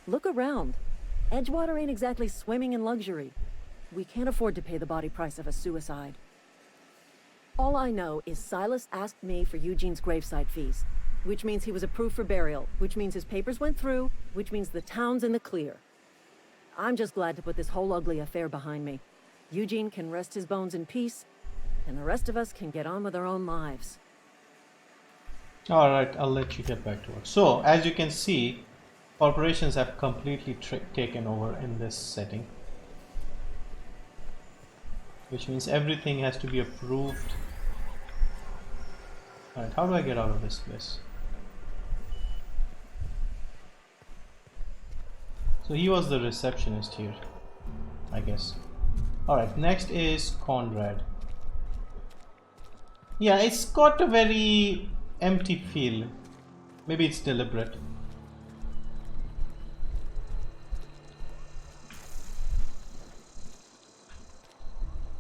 Look around. Edgewater ain't exactly swimming in luxury. We can't afford to pay the body price of a suicide. All I know is Silas asked me for Eugene's gravesite fees, which means he was approved for burial, which means his papers went through, which means the town's in the clear. I'm just glad to put this whole ugly affair behind me. Eugene can rest his bones in peace, and the rest of us can get on with our own lives. Alright, I'll let you get back to work. So, as you can see, corporations have completely taken over in this setting. Which means everything has to be approved. Alright, how do I get out of this place? So he was the receptionist here, I guess. Alright, next is Conrad. Yeah, it's got a very empty feel. Maybe it's deliberate.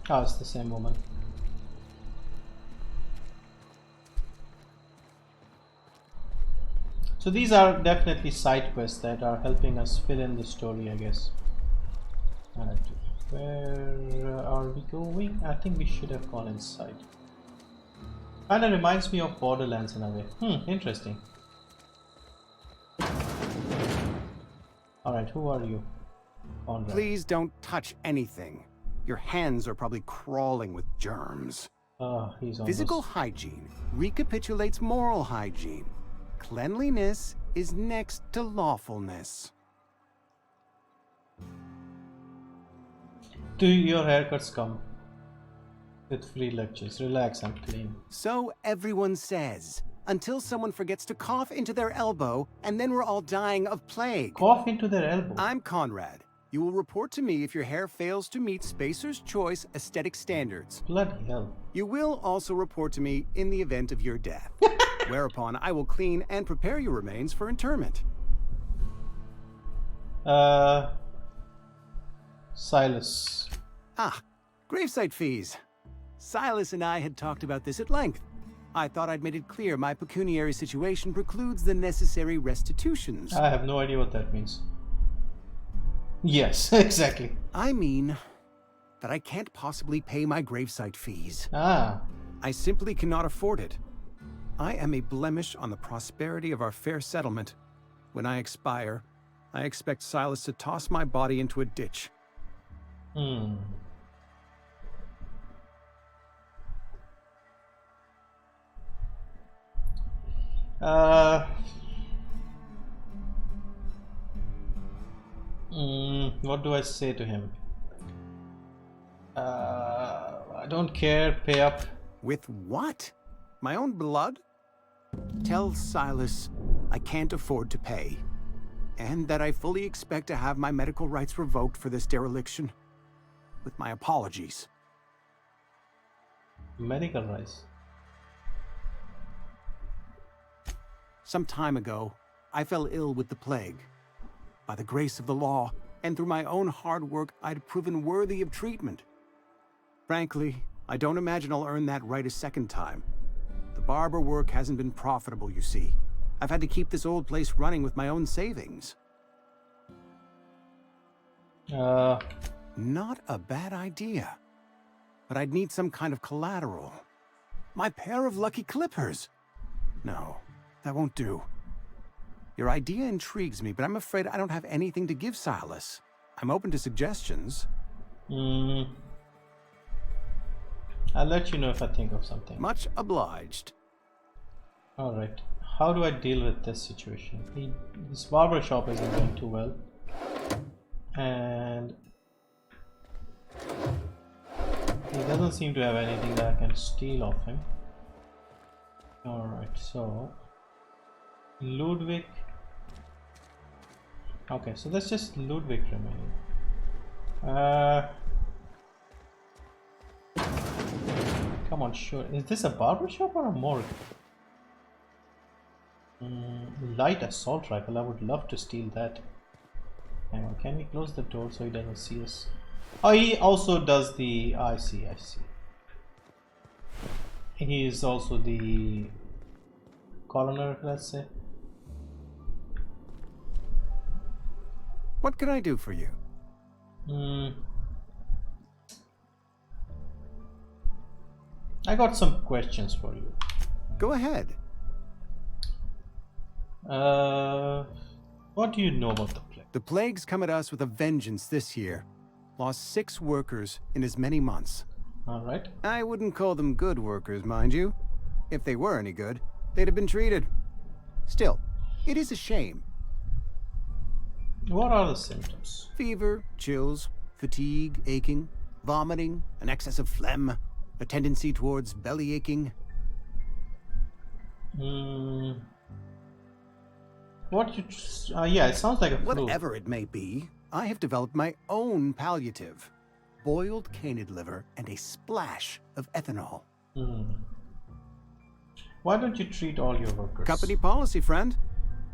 Oh, it's the same woman. So these are definitely side quests that are helping us fill in the story, I guess. Alright, where are we going? I think we should have gone inside. Kinda reminds me of Borderlands in a way. Interesting. Alright, who are you? Conrad. Please don't touch anything. Your hands are probably crawling with germs. He's on Physical hygiene recapitulates moral hygiene. Cleanliness is next to lawfulness. Do your haircuts come with free lectures? Relax, I'm clean. So everyone says, until someone forgets to cough into their elbow, and then we're all dying of plague. Cough into their elbow? I'm Conrad. You will report to me if your hair fails to meet Spacer's Choice aesthetic standards. Bloody hell. You will also report to me in the event of your death, whereupon I will clean and prepare your remains for interment. Silas. Gravesite fees. Silas and I had talked about this at length. I thought I'd made it clear my pecuniary situation precludes the necessary restitutions. I have no idea what that means. Yes, exactly. I mean that I can't possibly pay my gravesite fees. I simply cannot afford it. I am a blemish on the prosperity of our fair settlement. When I expire, I expect Silas to toss my body into a ditch. What do I say to him? I don't care, pay up. With what? My own blood? Tell Silas I can't afford to pay, and that I fully expect to have my medical rights revoked for this dereliction. With my apologies. Medical rights? Some time ago, I fell ill with the plague. By the grace of the law, and through my own hard work, I'd proven worthy of treatment. Frankly, I don't imagine I'll earn that right a second time. The barber work hasn't been profitable, you see. I've had to keep this old place running with my own savings. Not a bad idea. But I'd need some kind of collateral. My pair of lucky clippers. No, that won't do. Your idea intrigues me, but I'm afraid I don't have anything to give Silas. I'm open to suggestions. I'll let you know if I think of something. Much obliged. Alright, how do I deal with this situation? His barber shop isn't going too well. And he doesn't seem to have anything that I can steal off him. Alright, so Ludwig. Okay, so that's just Ludwig remaining. Come on, sure. Is this a barber shop or a morgue? Light assault rifle. I would love to steal that. Hang on, can we close the door so he doesn't see us? Oh, he also does the... I see. He is also the coroner, let's say. What can I do for you? I got some questions for you. Go ahead. What do you know about the plague? The plague's come at us with a vengeance this year. Lost 6 workers in as many months. Alright. I wouldn't call them good workers, mind you. If they were any good, they'd have been treated. Still, it is a shame. What are the symptoms? Fever, chills, fatigue, aching, vomiting, an excess of phlegm, a tendency towards belly aching. Yeah, it sounds like a flu. Whatever it may be, I have developed my own palliative. Boiled canid liver and a splash of ethanol. Why don't you treat all your workers? Company policy, friend.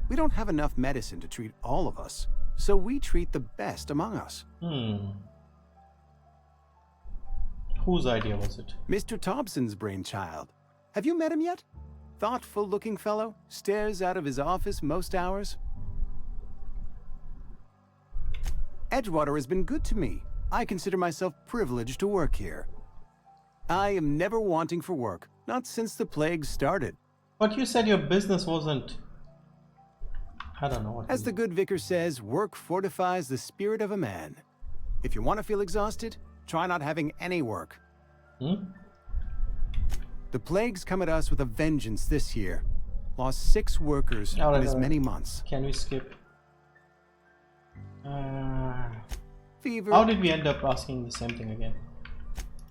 We don't have enough medicine to treat all of us, so we treat the best among us. Whose idea was it? Mr. Thompson's brainchild. Have you met him yet? thoughtful-looking fellow stares out of his office most hours? Edgewater has been good to me. I consider myself privileged to work here. I am never wanting for work, not since the plague started. But you said your business wasn't... I don't know what... As the good vicar says, work fortifies the spirit of a man. If you want to feel exhausted, try not having any work. The plague's come at us with a vengeance this year. Lost 6 workers in as many months. Can we skip? Fever. How did we end up asking the same thing again?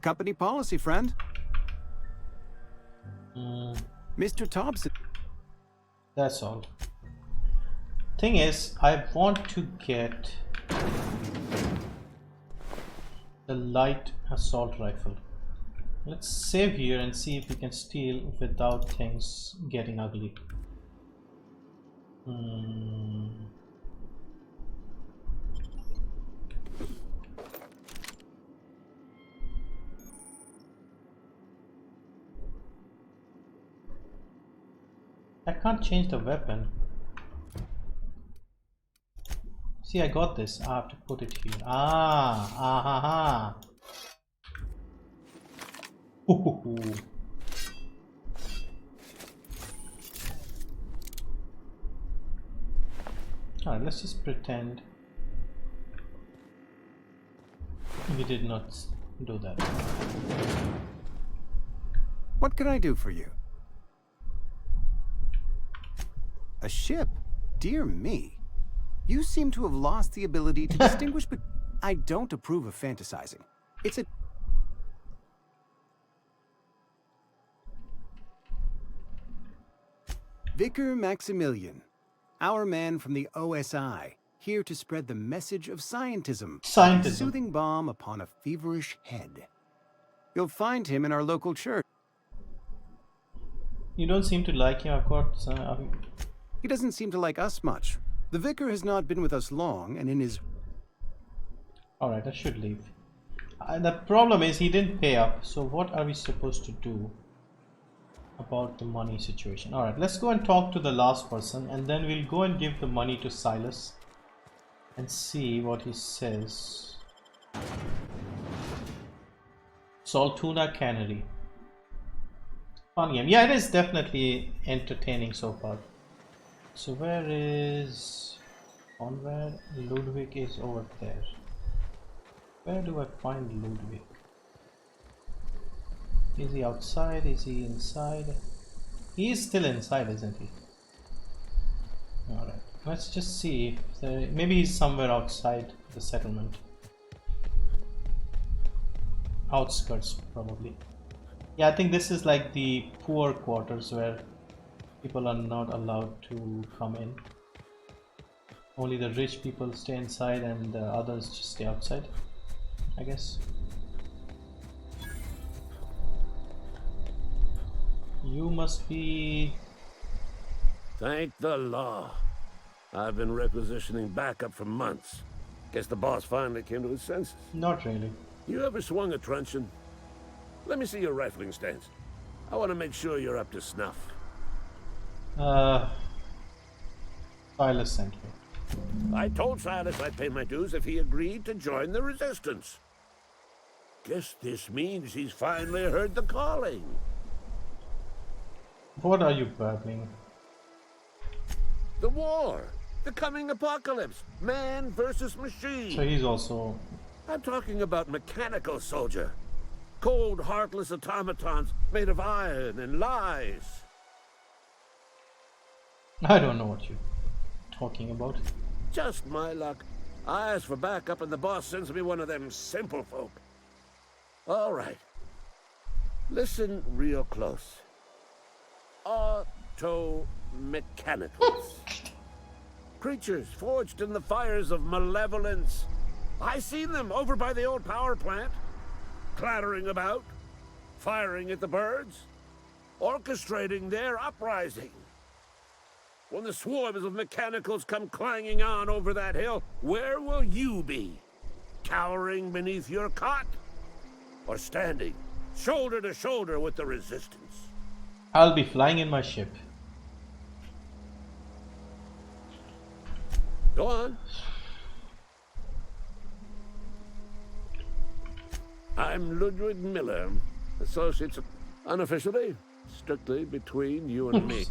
Company policy, friend. Mr. Thompson. That's all. Thing is, I want to get the light assault rifle. Let's save here and see if we can steal without things getting ugly. I can't change the weapon. See, I got this. I have to put it here. Alright, let's just pretend we did not do that. What can I do for you? A ship? Dear me. You seem to have lost the ability to distinguish, but I don't approve of fantasizing. It's a... Vicar Maximilian, our man from the OSI, here to spread the message of scientism. A soothing balm upon a feverish head. You'll find him in our local church. You don't seem to like him, of course. He doesn't seem to like us much. The vicar has not been with us long, and in his... Alright, I should leave. The problem is he didn't pay up, so what are we supposed to do about the money situation? Alright, let's go and talk to the last person, and then we'll go and give the money to Silas and see what he says. Saltuna Cannery. Fun game. Yeah, it is definitely entertaining so far. So where is Conrad? Ludwig is over there. Where do I find Ludwig? Is he outside? Is he inside? He is still inside, isn't he? Alright, let's just see if there, maybe he's somewhere outside the settlement. Outskirts, probably. Yeah, I think this is like the poor quarters where people are not allowed to come in. Only the rich people stay inside and the others just stay outside, I guess. You must be... Thank the law. I've been requisitioning backup for months. Guess the boss finally came to his senses. Not really. You ever swung a truncheon? Let me see your rifling stance. I want to make sure you're up to snuff. Silas sent me. I told Silas I'd pay my dues if he agreed to join the resistance. Guess this means he's finally heard the calling. What are you babbling? The war! The coming apocalypse! Man versus machine! So he's also... I'm talking about mechanical soldier. Cold, heartless automatons made of iron and lies. I don't know what you're talking about. Just my luck. I ask for backup and the boss sends me one of them simple folk. All right. Listen real close. Auto-mechanicals. Creatures forged in the fires of malevolence. I seen them over by the old power plant. Clattering about. Firing at the birds. Orchestrating their uprising. When the swarms of mechanicals come clanging on over that hill, where will you be? Cowering beneath your cot? Or standing, shoulder to shoulder with the resistance? I'll be flying in my ship. Go on. I'm Ludwig Miller, associates, unofficially, strictly between you and me.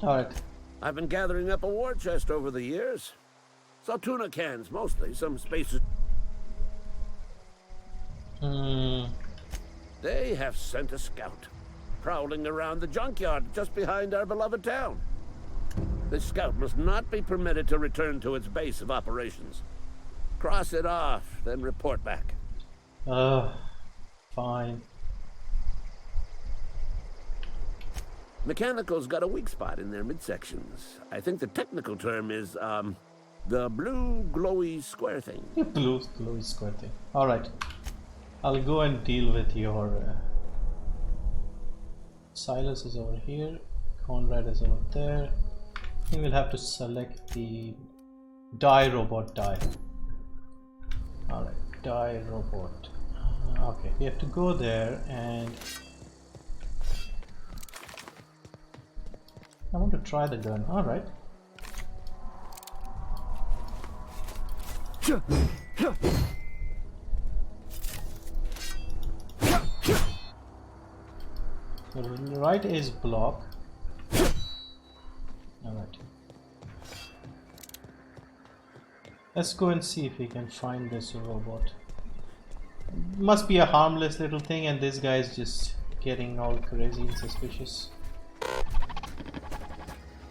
Alright. I've been gathering up a war chest over the years. So tuna cans, mostly, some spaces. They have sent a scout, prowling around the junkyard just behind our beloved town. This scout must not be permitted to return to its base of operations. Cross it off, then report back. Fine. Mechanical's got a weak spot in their midsections. I think the technical term is, the blue glowy square thing. Blue glowy square thing. Alright. I'll go and deal with your... Silas is over here. Conrad is over there. I think we'll have to select the die robot die. Alright, die robot. Okay, we have to go there and... I want to try the gun. Alright. The right is block. Alright. Let's go and see if we can find this robot. Must be a harmless little thing, and this guy is just getting all crazy and suspicious.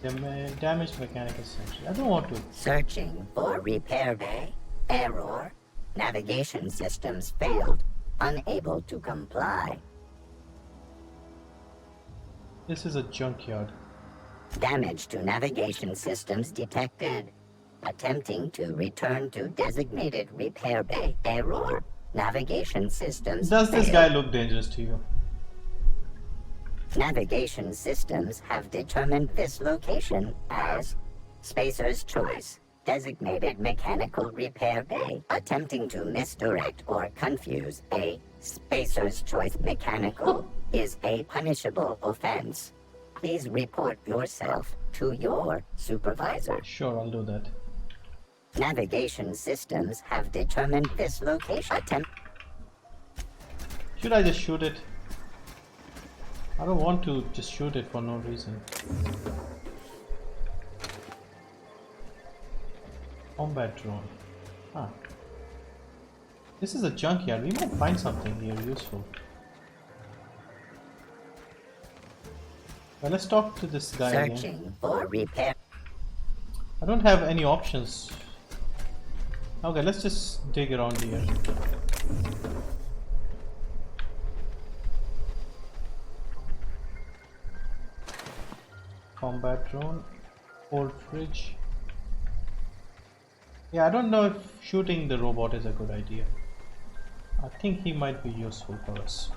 Damaged mechanical sentry. I don't want to. Searching for repair bay. Error. Navigation systems failed. Unable to comply. This is a junkyard. Damage to navigation systems detected. Attempting to return to designated repair bay. Error. Navigation systems Does this failed. guy look dangerous to you? Navigation systems have determined this location as Spacer's Choice, designated mechanical repair bay. Attempting to misdirect or confuse a Spacer's Choice mechanical is a punishable offense. Please report yourself to your supervisor. Sure, I'll do that. Navigation systems have determined this location. Should I just shoot it? I don't want to just shoot it for no reason. Combat drone. Huh. This is a junkyard. We might find something here useful. Well, let's talk to this guy Searching again. for repair. I don't have any options. Okay, let's just dig around here. Combat drone, old fridge. Yeah, I don't know if shooting the robot is a good idea. I think he might be useful for us.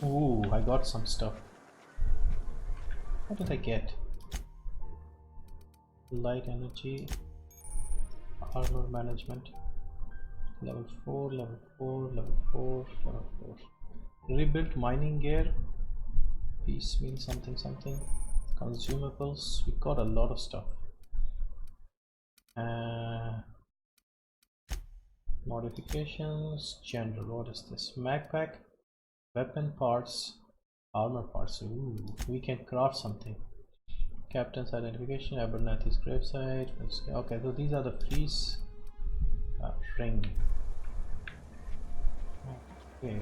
Ooh, I got some stuff. What did I get? Light energy, armor management, level 4, level 4, level 4, level 4. Rebuilt mining gear, piece means something something. Consumables, we got a lot of stuff. Modifications, general, what is this? Mag pack, weapon parts, armor parts. Ooh, we can craft something. Captain's identification, Abernathy's gravesite. Okay, so these are the freeze ring. Okay.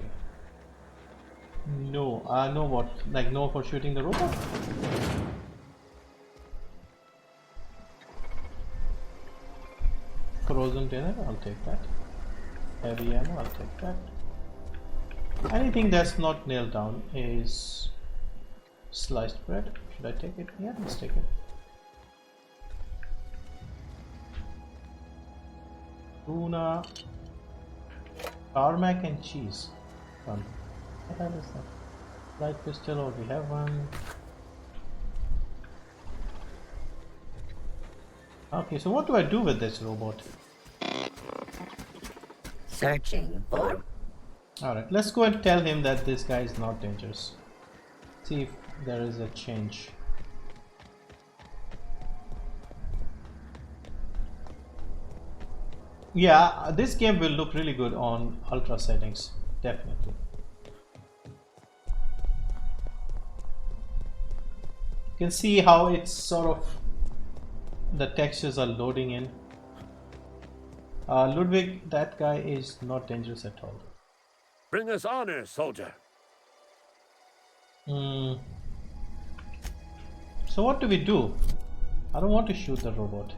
No, no what? Like no for shooting the robot? Frozen dinner, I'll take that. Heavy ammo, I'll take that. Anything that's not nailed down is sliced bread. Should I take it? Yeah, let's take it. Tuna, tarmac and cheese. Done. What the hell is that? Light pistol, oh, we have one. Okay, so what do I do with this robot? Searching for... Alright, let's go and tell him that this guy is not dangerous. See if there is a change. Yeah, this game will look really good on ultra settings, definitely. You can see how it's sort of, the textures are loading in. Ludwig, that guy is not dangerous at all. Bring us honor, soldier. So what do we do? I don't want to shoot the robot.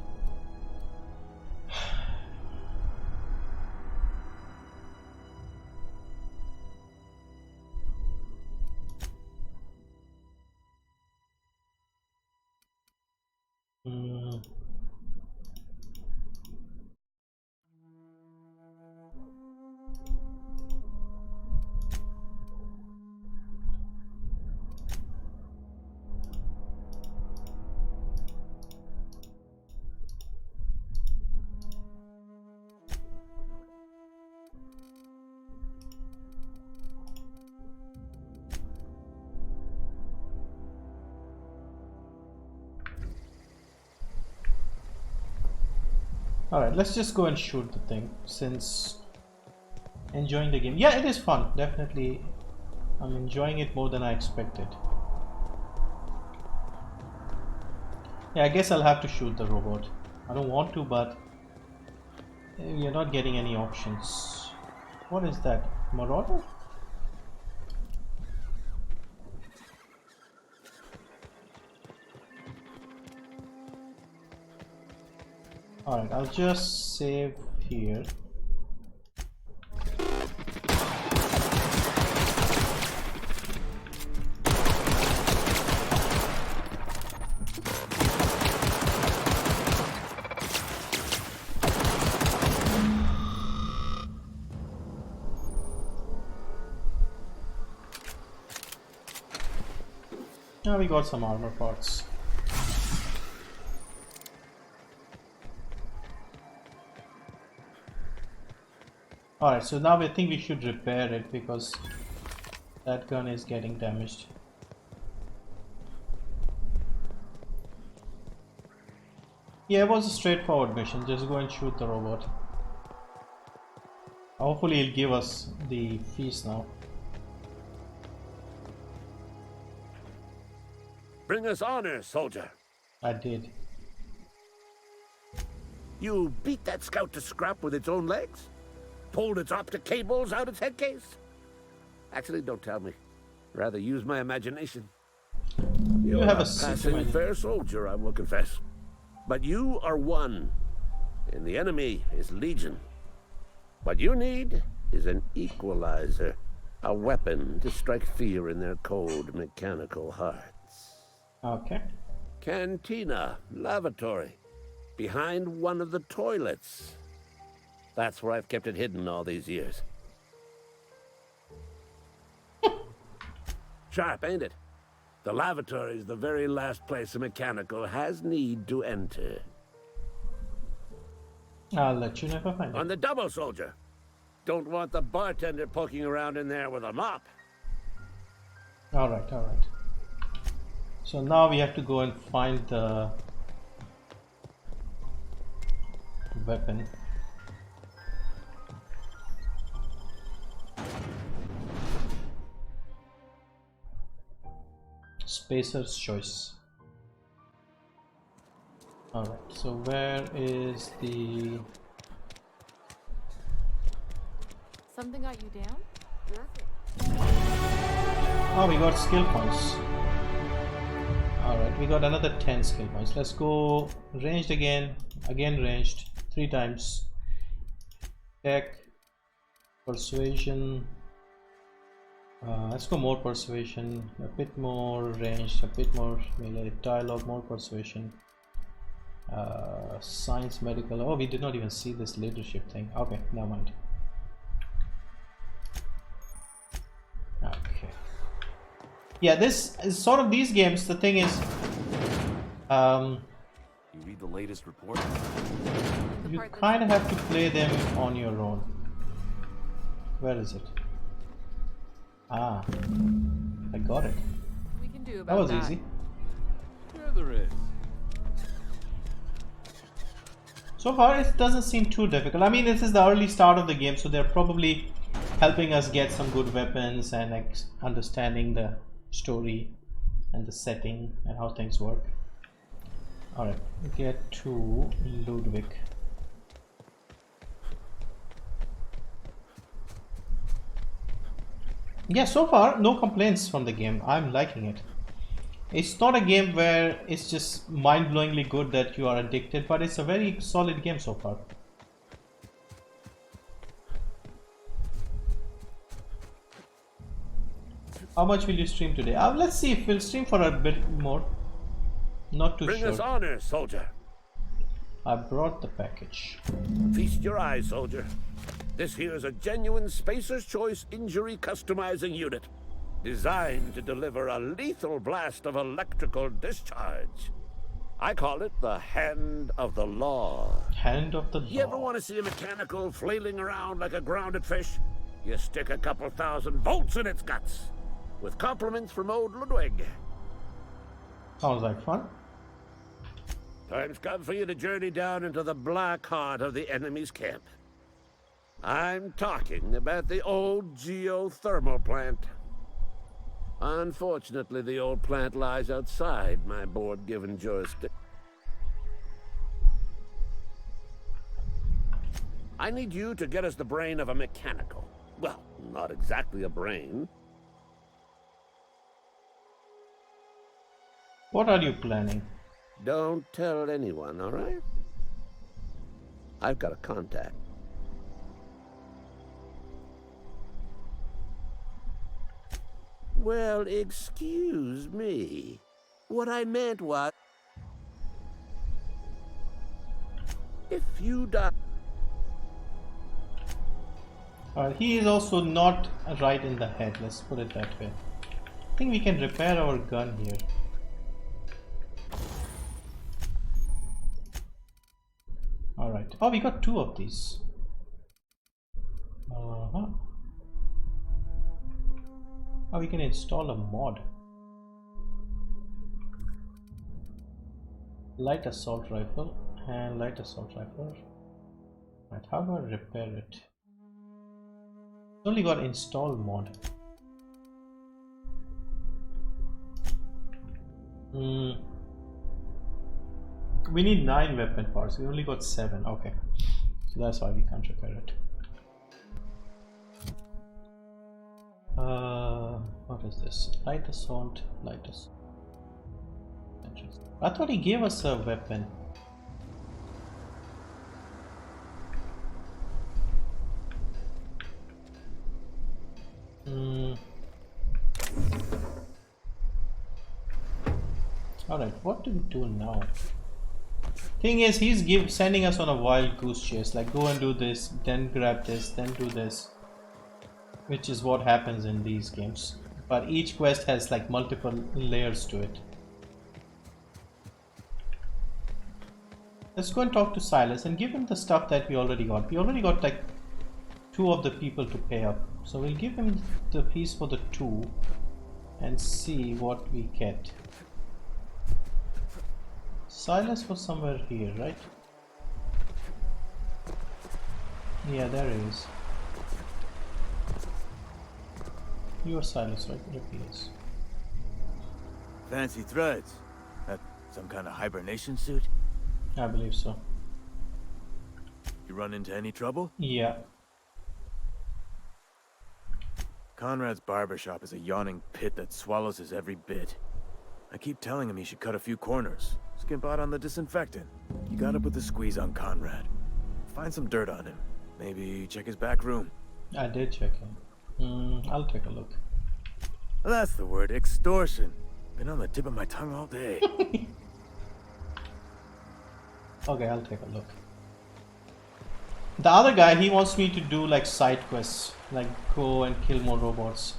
Alright, let's just go and shoot the thing, since enjoying the game. Yeah, it is fun, definitely. I'm enjoying it more than I expected. Yeah, I guess I'll have to shoot the robot. I don't want to, but you're not getting any options. What is that? Marauder? Alright, I'll just save here. Now we got some armor parts. Alright, so now I think we should repair it because that gun is getting damaged. Yeah, it was a straightforward mission. Just go and shoot the robot. Hopefully he'll give us the feast now. Bring us honor, soldier. I did. You beat that scout to scrap with its own legs? Pulled its optic cables out its head case? Actually, don't tell me. Rather use my imagination. You have a passing fair soldier, I will confess. But you are one, and the enemy is legion. What you need is an equalizer, a weapon to strike fear in their cold mechanical hearts. Okay. Cantina, lavatory, behind one of the toilets. That's where I've kept it hidden all these years. Sharp, ain't it? The lavatory is the very last place a mechanical has need to enter. I'll let you know if I find it. On the double, soldier. Don't want the bartender poking around in there with a mop. Alright, alright. So now we have to go and find the weapon. Spacer's choice. Alright, so where is the... Something got you down? Oh, we got skill points. Alright, we got another 10 skill points. Let's go ranged again. Again ranged. 3 times. Tech. Persuasion. Let's go more persuasion, a bit more ranged, a bit more melee, dialogue, more persuasion, science, medical. Oh, we did not even see this leadership thing. Okay, never mind. Okay. Yeah, this is sort of these games. The thing is, you read the latest report? You kind of have to play them on your own. Where is it? Ah, I got it. We can do That about was that. easy. Sure there is. So far, it doesn't seem too difficult. I mean, this is the early start of the game, so they're probably helping us get some good weapons and like understanding the story and the setting and how things work. Alright, get to Ludwig. Yeah, so far no complaints from the game. I'm liking it. It's not a game where it's just mind-blowingly good that you are addicted, but it's a very solid game so far. How much will you stream today? Let's see if we'll stream for a bit more. Not too Bring sure. us honor, soldier. I brought the package. Feast your eyes, soldier. This here is a genuine Spacer's Choice injury customizing unit, designed to deliver a lethal blast of electrical discharge. I call it the Hand of the Law. Hand of the Law. You ever want to see a mechanical flailing around like a grounded fish? You stick a couple thousand volts in its guts. With compliments from old Ludwig. Sounds like fun. Time's come for you to journey down into the black heart of the enemy's camp. I'm talking about the old geothermal plant. Unfortunately, the old plant lies outside my board-given jurisdiction. I need you to get us the brain of a mechanical. Well, not exactly a brain. What are you planning? Don't tell anyone, all right? I've got a contact. Well, excuse me. What I meant was, if you die... He is also not right in the head, let's put it that way. I think we can repair our gun here. Alright. Oh, we got 2 of these. Oh, we can install a mod. Light assault rifle and light assault rifle. Right, how do I repair it? It's only got install mod. We need 9 weapon parts. We only got 7. Okay, so that's why we can't repair it. What is this? Light assault, light assault. I thought he gave us a weapon. Alright, what do we do now? Thing is, he's sending us on a wild goose chase, like go and do this, then grab this, then do this, which is what happens in these games. But each quest has like multiple layers to it. Let's go and talk to Silas and give him the stuff that we already got. We already got like 2 of the people to pay up, so we'll give him the piece for the 2 and see what we get. Silas was somewhere here, right? Yeah, there he is. You are Silas, right? Yep, he is. Fancy threads. That some kind of hibernation suit? I believe so. You run into any trouble? Yeah. Conrad's barbershop is a yawning pit that swallows his every bit. I keep telling him he should cut a few corners. Skimp out on the disinfectant. You gotta put the squeeze on Conrad. Find some dirt on him. Maybe check his back room. I did check him. I'll take a look. That's the word, extortion. Been on the tip of my tongue all day. Okay, I'll take a look. The other guy, he wants me to do like side quests, like go and kill more robots.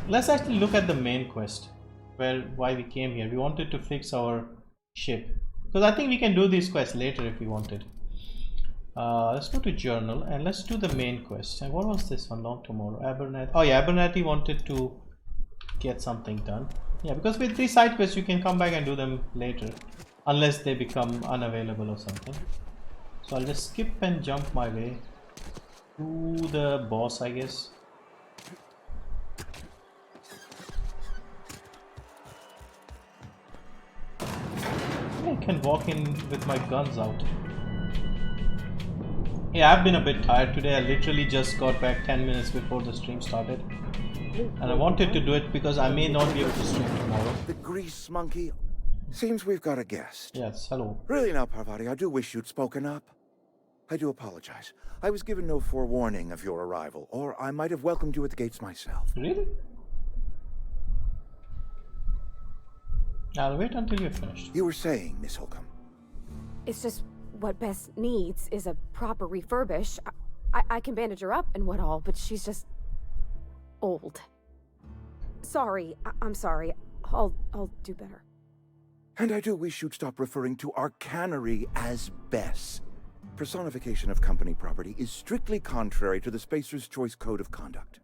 Let's actually look at the main quest, why we came here. We wanted to fix our ship. Because I think we can do these quests later if we wanted. Let's go to journal and let's do the main quest. And what was this one? Long tomorrow. Abernathy. Oh yeah, Abernathy wanted to get something done. Yeah, because with these side quests you can come back and do them later, unless they become unavailable or something. So I'll just skip and jump my way to the boss, I guess. I can walk in with my guns out. Yeah, I've been a bit tired today. I literally just got back 10 minutes before the stream started. And I wanted to do it because I may not be able to stream tomorrow. The grease monkey? Seems we've got a guest. Yes, hello. Really now, Parvati, I do wish you'd spoken up. I do apologize. I was given no forewarning of your arrival, or I might have welcomed you at the gates myself. Really? I'll wait until you're finished. You were saying, Miss Holcomb. It's just what Bess needs is a proper refurbish. I can bandage her up and what all, but she's just old. Sorry, I'm sorry. I'll do better. And I do wish you'd stop referring to our cannery as Bess. Personification of company property is strictly contrary to the Spacer's Choice Code of Conduct.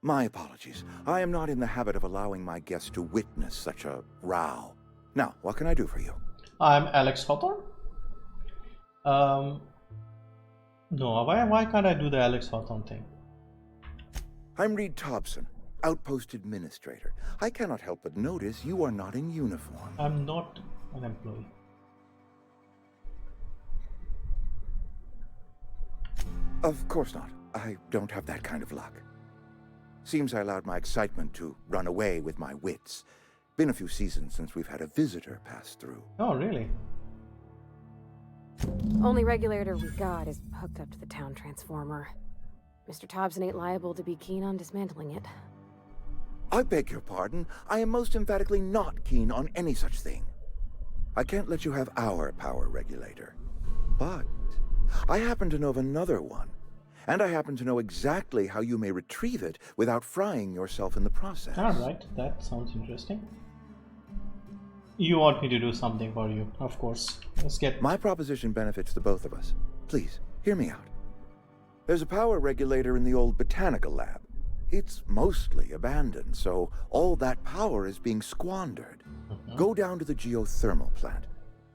My apologies. I am not in the habit of allowing my guests to witness such a row. Now, what can I do for you? I'm Alex Hawthorne. No, why can't I do the Alex Hawthorne thing? I'm Reed Thompson, Outpost Administrator. I cannot help but notice you are not in uniform. I'm not an employee. Of course not. I don't have that kind of luck. Seems I allowed my excitement to run away with my wits. Been a few seasons since we've had a visitor pass through. Oh, really? Only regulator we got is hooked up to the town transformer. Mr. Thompson ain't liable to be keen on dismantling it. I beg your pardon. I am most emphatically not keen on any such thing. I can't let you have our power regulator. But I happen to know of another one. And I happen to know exactly how you may retrieve it without frying yourself in the process. Alright, that sounds interesting. You want me to do something for you, of course. Let's get... My proposition benefits the both of us. Please, hear me out. There's a power regulator in the old botanical lab. It's mostly abandoned, so all that power is being squandered. Go down to the geothermal plant.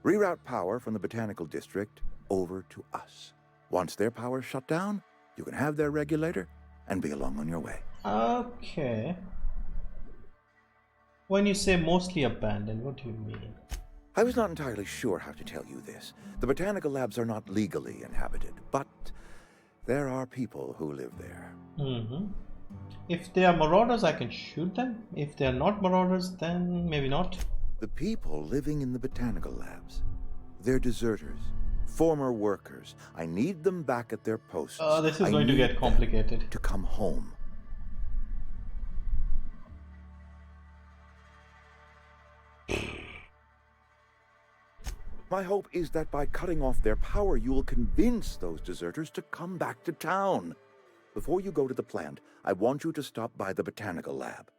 Reroute power from the botanical district over to us. Once their power's shut down, you can have their regulator and be along on your way. Okay. When you say mostly abandoned, what do you mean? I was not entirely sure how to tell you this. The botanical labs are not legally inhabited, but there are people who live there. If they are marauders, I can shoot them. If they are not marauders, then maybe not. The people living in the botanical labs, they're deserters, former workers. I need them back at their posts. This is going to get complicated. To come home. My hope is that by cutting off their power, you will convince those deserters to come back to town. Before you go to the plant, I want you to stop by the botanical lab.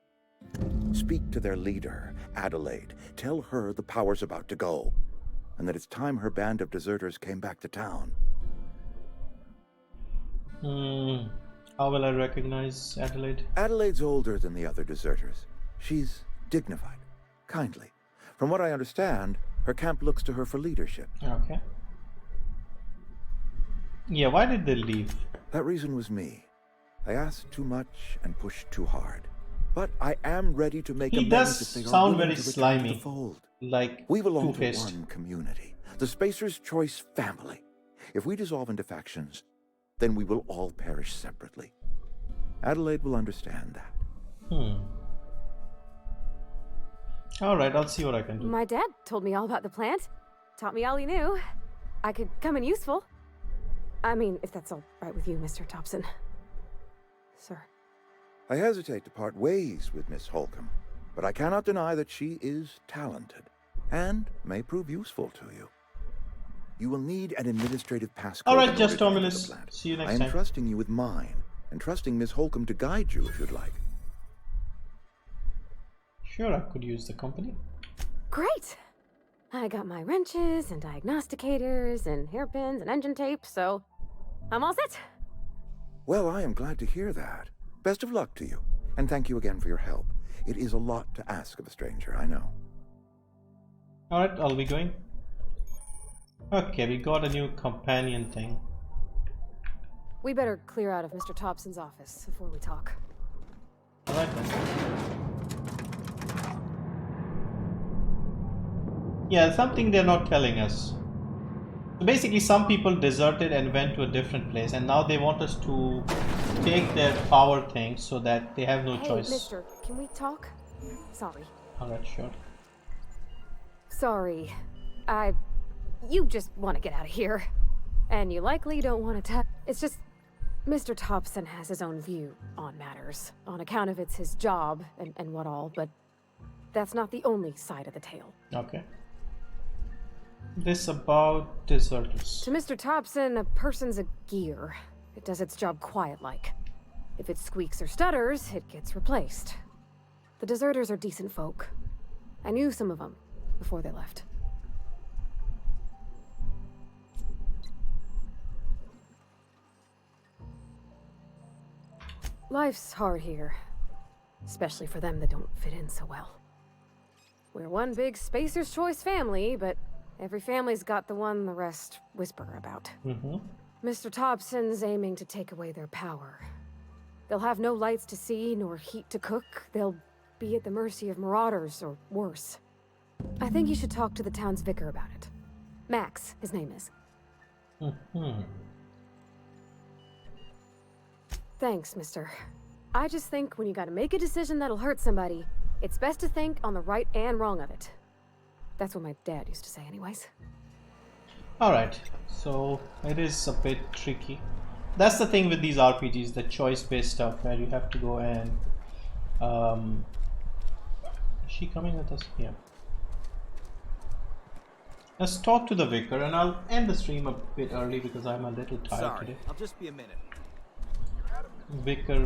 Speak to their leader, Adelaide. Tell her the power's about to go, and that it's time her band of deserters came back to town. How will I recognize Adelaide? Adelaide's older than the other deserters. She's dignified, kindly. From what I understand, her camp looks to her for leadership. Okay. Yeah, why did they leave? That reason was me. I asked too much and pushed too hard. But I am ready to make amends if they are willing to return to the fold. Like we belong to Two-Faced. one community, the Spacer's Choice family. If we dissolve into factions, then we will all perish separately. Adelaide will understand that. Alright, I'll see what I can do. My dad told me all about the plant. Taught me all he knew. I could come in useful. I mean, if that's all right with you, Mr. Thompson. Sir. I hesitate to part ways with Miss Holcomb, but I cannot deny that she is talented and may prove useful to you. You will need an administrative passcode. Alright, just Dominus. See you next I am time. trusting you with mine, and trusting Miss Holcomb to guide you if you'd like. Sure, I could use the company. Great! I got my wrenches and diagnosticators and hairpins and engine tape, so I'm all set. Well, I am glad to hear that. Best of luck to you, and thank you again for your help. It is a lot to ask of a stranger, I know. Alright, I'll be going. Okay, we got a new companion thing. We better clear out of Mr. Thompson's office before we talk. Alright then. Yeah, something they're not telling us. So basically, some people deserted and went to a different place, and now they want us to take their power thing so that they have no choice. Hey, mister, can we talk? Sorry. Alright, sure. Sorry. You just want to get out of here. And you likely don't want to It's just... Mr. Thompson has his own view on matters, on account of it's his job and what all, but that's not the only side of the tale. Okay. This about deserters. To Mr. Thompson, a person's a gear. It does its job quiet-like. If it squeaks or stutters, it gets replaced. The deserters are decent folk. I knew some of them before they left. Life's hard here, especially for them that don't fit in so well. We're one big Spacer's Choice family, but every family's got the one the rest whisper about. Mr. Thompson's aiming to take away their power. They'll have no lights to see, nor heat to cook. They'll be at the mercy of marauders, or worse. I think you should talk to the town's vicar about it. Max, his name is. Thanks, mister. I just think when you gotta make a decision that'll hurt somebody, it's best to think on the right and wrong of it. That's what my dad used to say anyways. Alright, so it is a bit tricky. That's the thing with these RPGs, the choice-based stuff, where you have to go and... is she coming with us? Yeah. Let's talk to the vicar, and I'll end the stream a bit early because I'm a little tired today. I'll just be a minute. Vicar.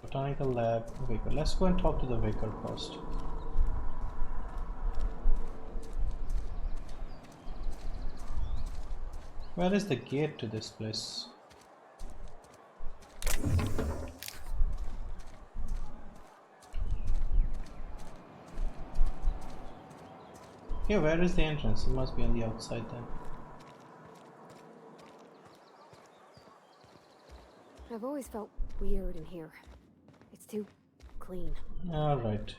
Botanical lab, vicar. Let's go and talk to the vicar first. Where is the gate to this place? Okay, where is the entrance? It must be on the outside then. I've always felt weird in here. It's too clean. Alright.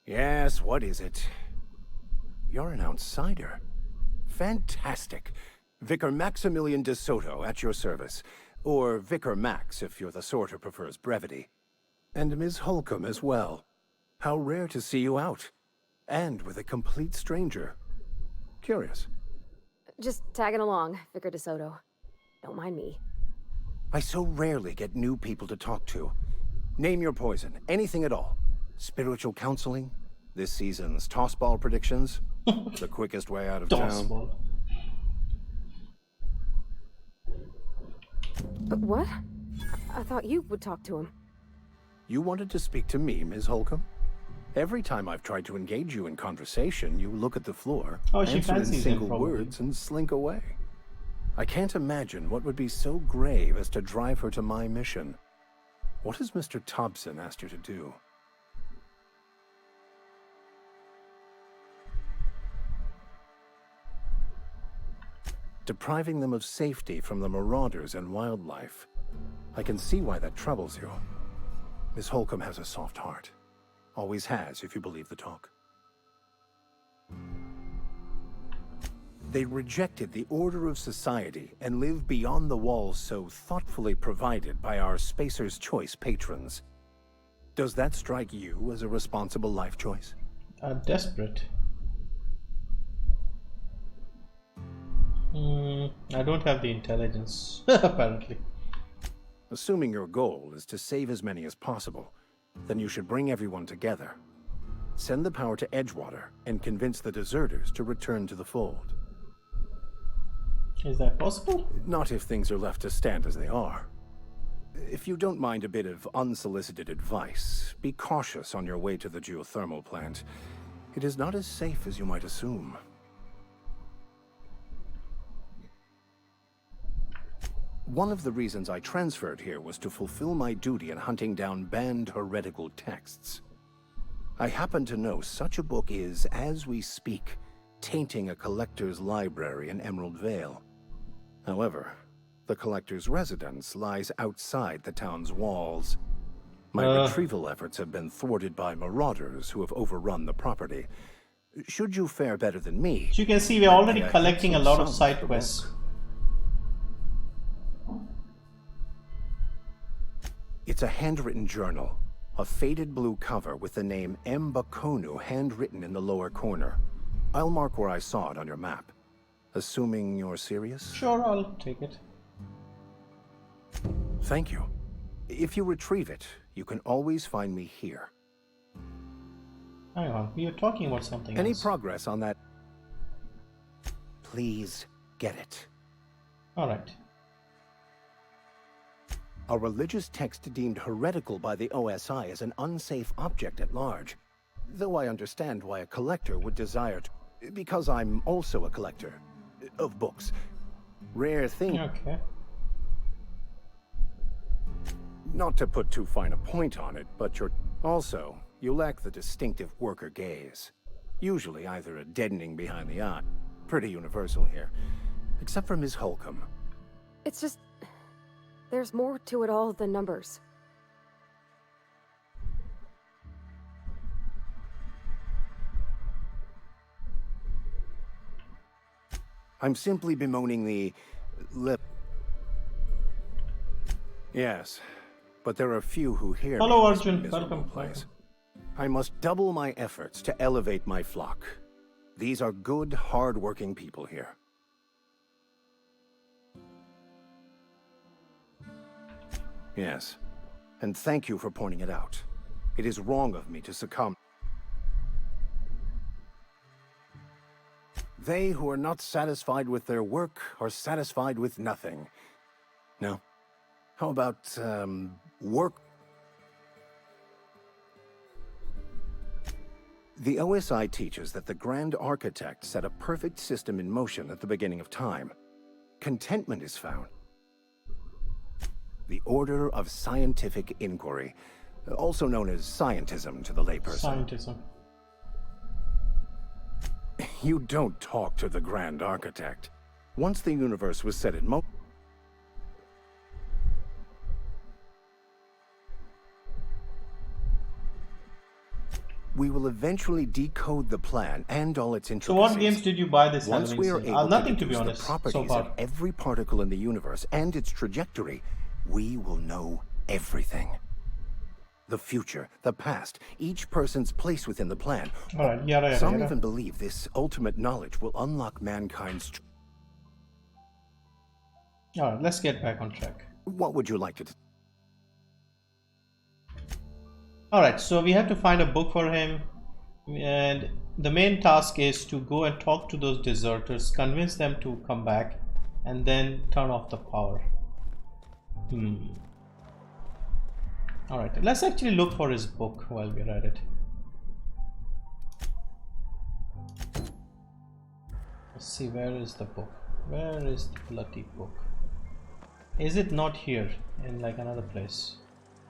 Yes, what is it? You're an outsider. Fantastic. Vicar Maximilian de Soto at your service. Or Vicar Max if you're the sort who prefers brevity. And Ms. Holcomb as well. How rare to see you out. And with a complete stranger. Curious. Just tagging along, Vicar de Soto. Don't mind me. I so rarely get new people to talk to. Name your poison, anything at all. Spiritual counseling, this season's tossball predictions, the quickest way out of town. What? I thought you would talk to him. You wanted to speak to me, Ms. Holcomb? Every time I've tried to engage you in conversation, you look at the floor, answer in single words, and slink away. I can't imagine what would be so grave as to drive her to my mission. What has Mr. Thompson asked you to do? Depriving them of safety from the marauders and wildlife. I can see why that troubles you. Miss Holcomb has a soft heart. Always has, if you believe the talk. They rejected the order of society and live beyond the walls so thoughtfully provided by our Spacer's Choice patrons. Does that strike you as a responsible life choice? Desperate. I don't have the intelligence, apparently. Assuming your goal is to save as many as possible, then you should bring everyone together. Send the power to Edgewater and convince the deserters to return to the fold. Is that possible? Not if things are left to stand as they are. If you don't mind a bit of unsolicited advice, be cautious on your way to the geothermal plant. It is not as safe as you might assume. One of the reasons I transferred here was to fulfill my duty in hunting down banned heretical texts. I happen to know such a book is, as we speak, tainting a collector's library in Emerald Vale. However, the collector's residence lies outside the town's walls. My retrieval efforts have been thwarted by marauders who have overrun the property. Should you fare better than me... So you can see we're already collecting a lot of side quests. It's a handwritten journal. A faded blue cover with the name 𝒂𝒏𝒂𝒂𝒓 handwritten in the lower corner. I'll mark where I saw it on your map. Assuming you're serious? Sure, I'll take it. Thank you. If you retrieve it, you can always find me here. Hang on, we were talking about something Any else. progress on that? Please get it. Alright. A religious text deemed heretical by the OSI is an unsafe object at large. Though I understand why a collector would desire to, because I'm also a collector of books. Rare thing. Okay. Not to put too fine a point on it, but you lack the distinctive worker gaze. Usually either a deadening behind the eye. Pretty universal here. Except for Ms. Holcomb. It's just... there's more to it all than numbers. I'm simply bemoaning the... Yes, but there are few who hear Hello, me in this Arjun. miserable Welcome. place. I must double my efforts to elevate my flock. These are good, hard-working people here. Yes, and thank you for pointing it out. It is wrong of me to succumb. They who are not satisfied with their work are satisfied with nothing. No? How about, work? The OSI teaches that the Grand Architect set a perfect system in motion at the beginning of time. Contentment is found. The Order of Scientific Inquiry, also known as scientism to the layperson. Scientism. You don't talk to the Grand Architect. Once the universe was set in motion, we will eventually decode the plan and all its intricacies. So what games did you buy this Once we are able nothing, to to be deduce honest, the properties so far. of every particle in the universe and its trajectory, we will know everything. The future, the past, each person's place within the plan. Alright, Some even believe this ultimate knowledge will unlock mankind's... Alright, let's get back on track. What would you like to... Alright, so we have to find a book for him. And the main task is to go and talk to those deserters, convince them to come back, and then turn off the power. Alright, let's actually look for his book while we're at it. Let's see, where is the book? Where is the bloody book? Is it not here in like another place?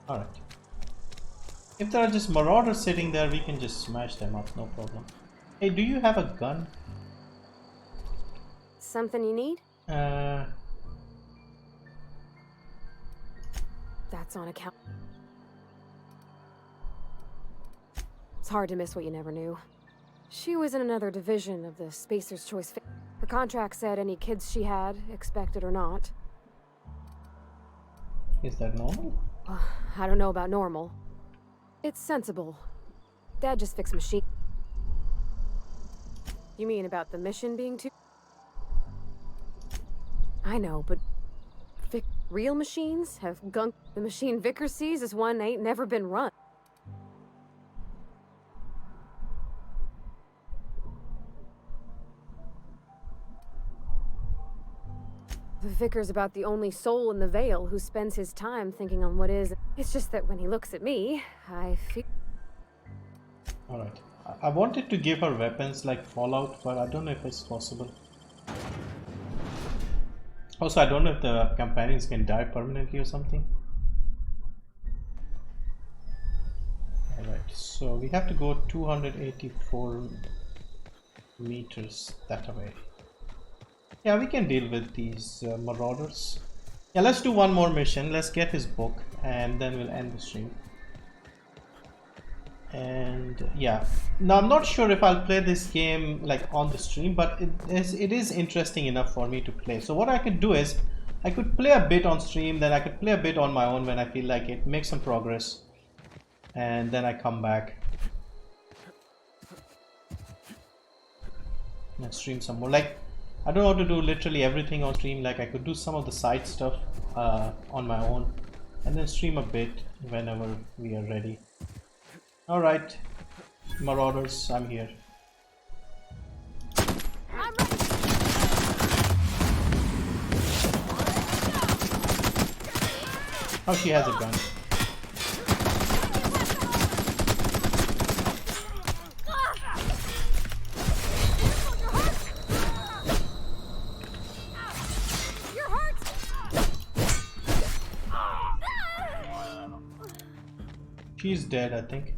Alright. If there are just marauders sitting there, we can just smash them up, no problem. Hey, do you have a gun? Something you need? That's on account. It's hard to miss what you never knew. She was in another division of the Spacer's Choice. Her contract said any kids she had, expected or not. Is that normal? I don't know about normal. It's sensible. Dad just fixed machine. You mean about the mission being too... I know, but... real machines have gunk. The machine Vickers sees is one ain't never been run. The Vicar's about the only soul in the Vale who spends his time thinking on what is. It's just that when he looks at me, I feel... Alright. I wanted to give her weapons like Fallout, but I don't know if it's possible. Also, I don't know if the companions can die permanently or something. Alright, so we have to go 284 meters that way. Yeah, we can deal with these marauders. Yeah, let's do one more mission. Let's get his book and then we'll end the stream. And yeah, now I'm not sure if I'll play this game like on the stream, but it is interesting enough for me to play. So what I could do is I could play a bit on stream, then I could play a bit on my own when I feel like it, make some progress, and then I come back and stream some more. Like, I don't know how to do literally everything on stream. Like, I could do some of the side stuff on my own and then stream a bit whenever we are ready. Alright, marauders, I'm here. Oh, she has a gun. She's dead, I think.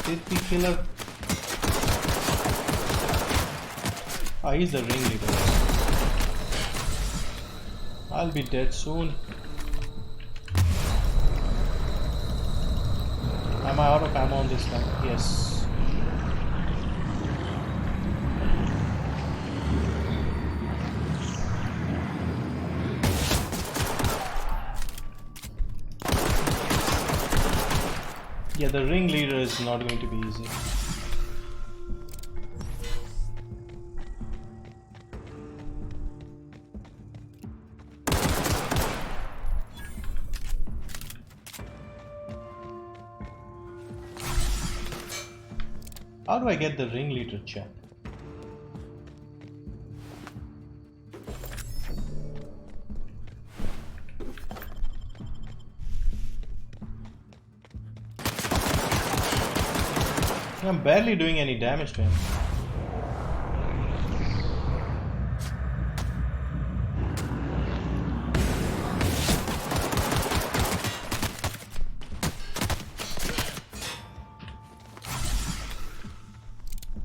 Did we kill her? Ah, he's the ringleader. I'll be dead soon. Am I out of ammo on this gun? Yes. Yeah, the ringleader is not going to be easy. How do I get the ringleader check? I'm barely doing any damage to him.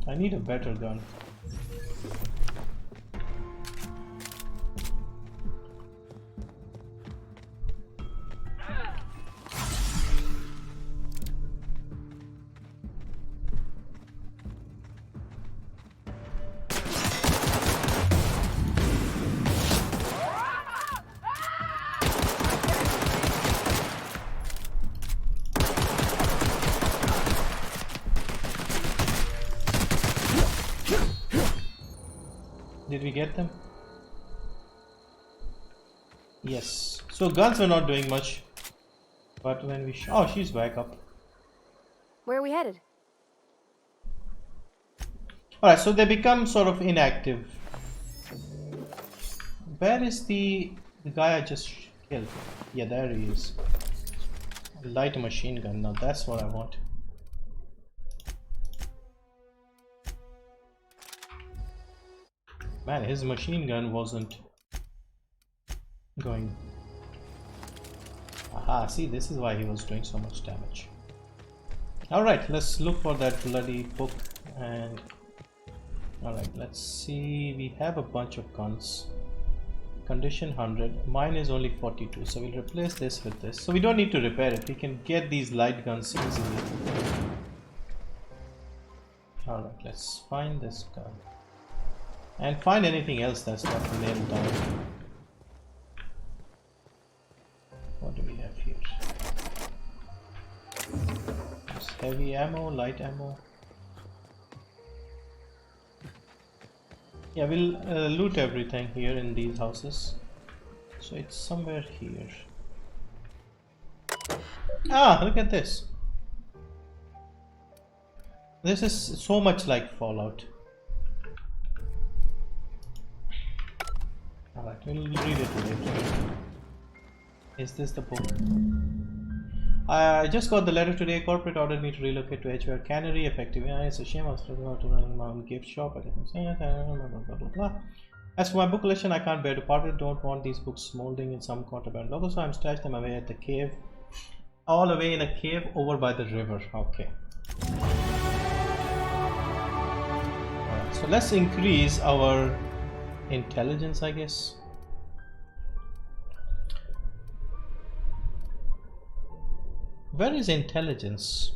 I need a better gun. Did we get them? Yes. So guns are not doing much. But when we oh, she's back up. Where are we headed? Alright, so they become sort of inactive. Where is the guy I just killed? Yeah, there he is. Light machine gun. Now that's what I want. Man, his machine gun wasn't going. Aha, see, this is why he was doing so much damage. Alright, let's look for that bloody book. And alright, let's see. We have a bunch of guns. Condition 100. Mine is only 42, so we'll replace this with this. So we don't need to repair it. We can get these light guns easily. Alright, let's find this gun. And find anything else that's not nailed down. What do we have here? There's heavy ammo, light ammo. Yeah, we'll loot everything here in these houses. So it's somewhere here. Ah, look at this. This is so much like Fallout. Alright, we'll read it later. Is this the book? I just got the letter today. Corporate ordered me to relocate to 𝐁𝐻 Cannery effective. Yeah, it's a shame I was to run my own gift shop. Blah, blah, blah. As for my book collection, I can't bear to part with. Don't want these books molding in some contraband logo, so I'm stashed them away at the cave. All away in a cave over by the river. Okay. Alright, so let's increase our intelligence, I guess. Where is intelligence?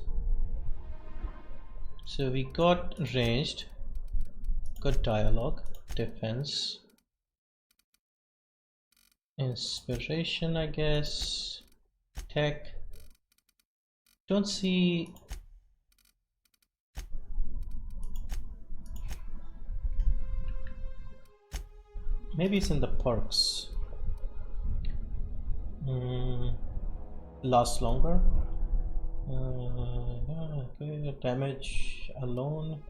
So we got ranged, got dialogue, defense, inspiration, I guess, tech. Don't see. Maybe it's in the perks. Last longer. Okay. Damage alone.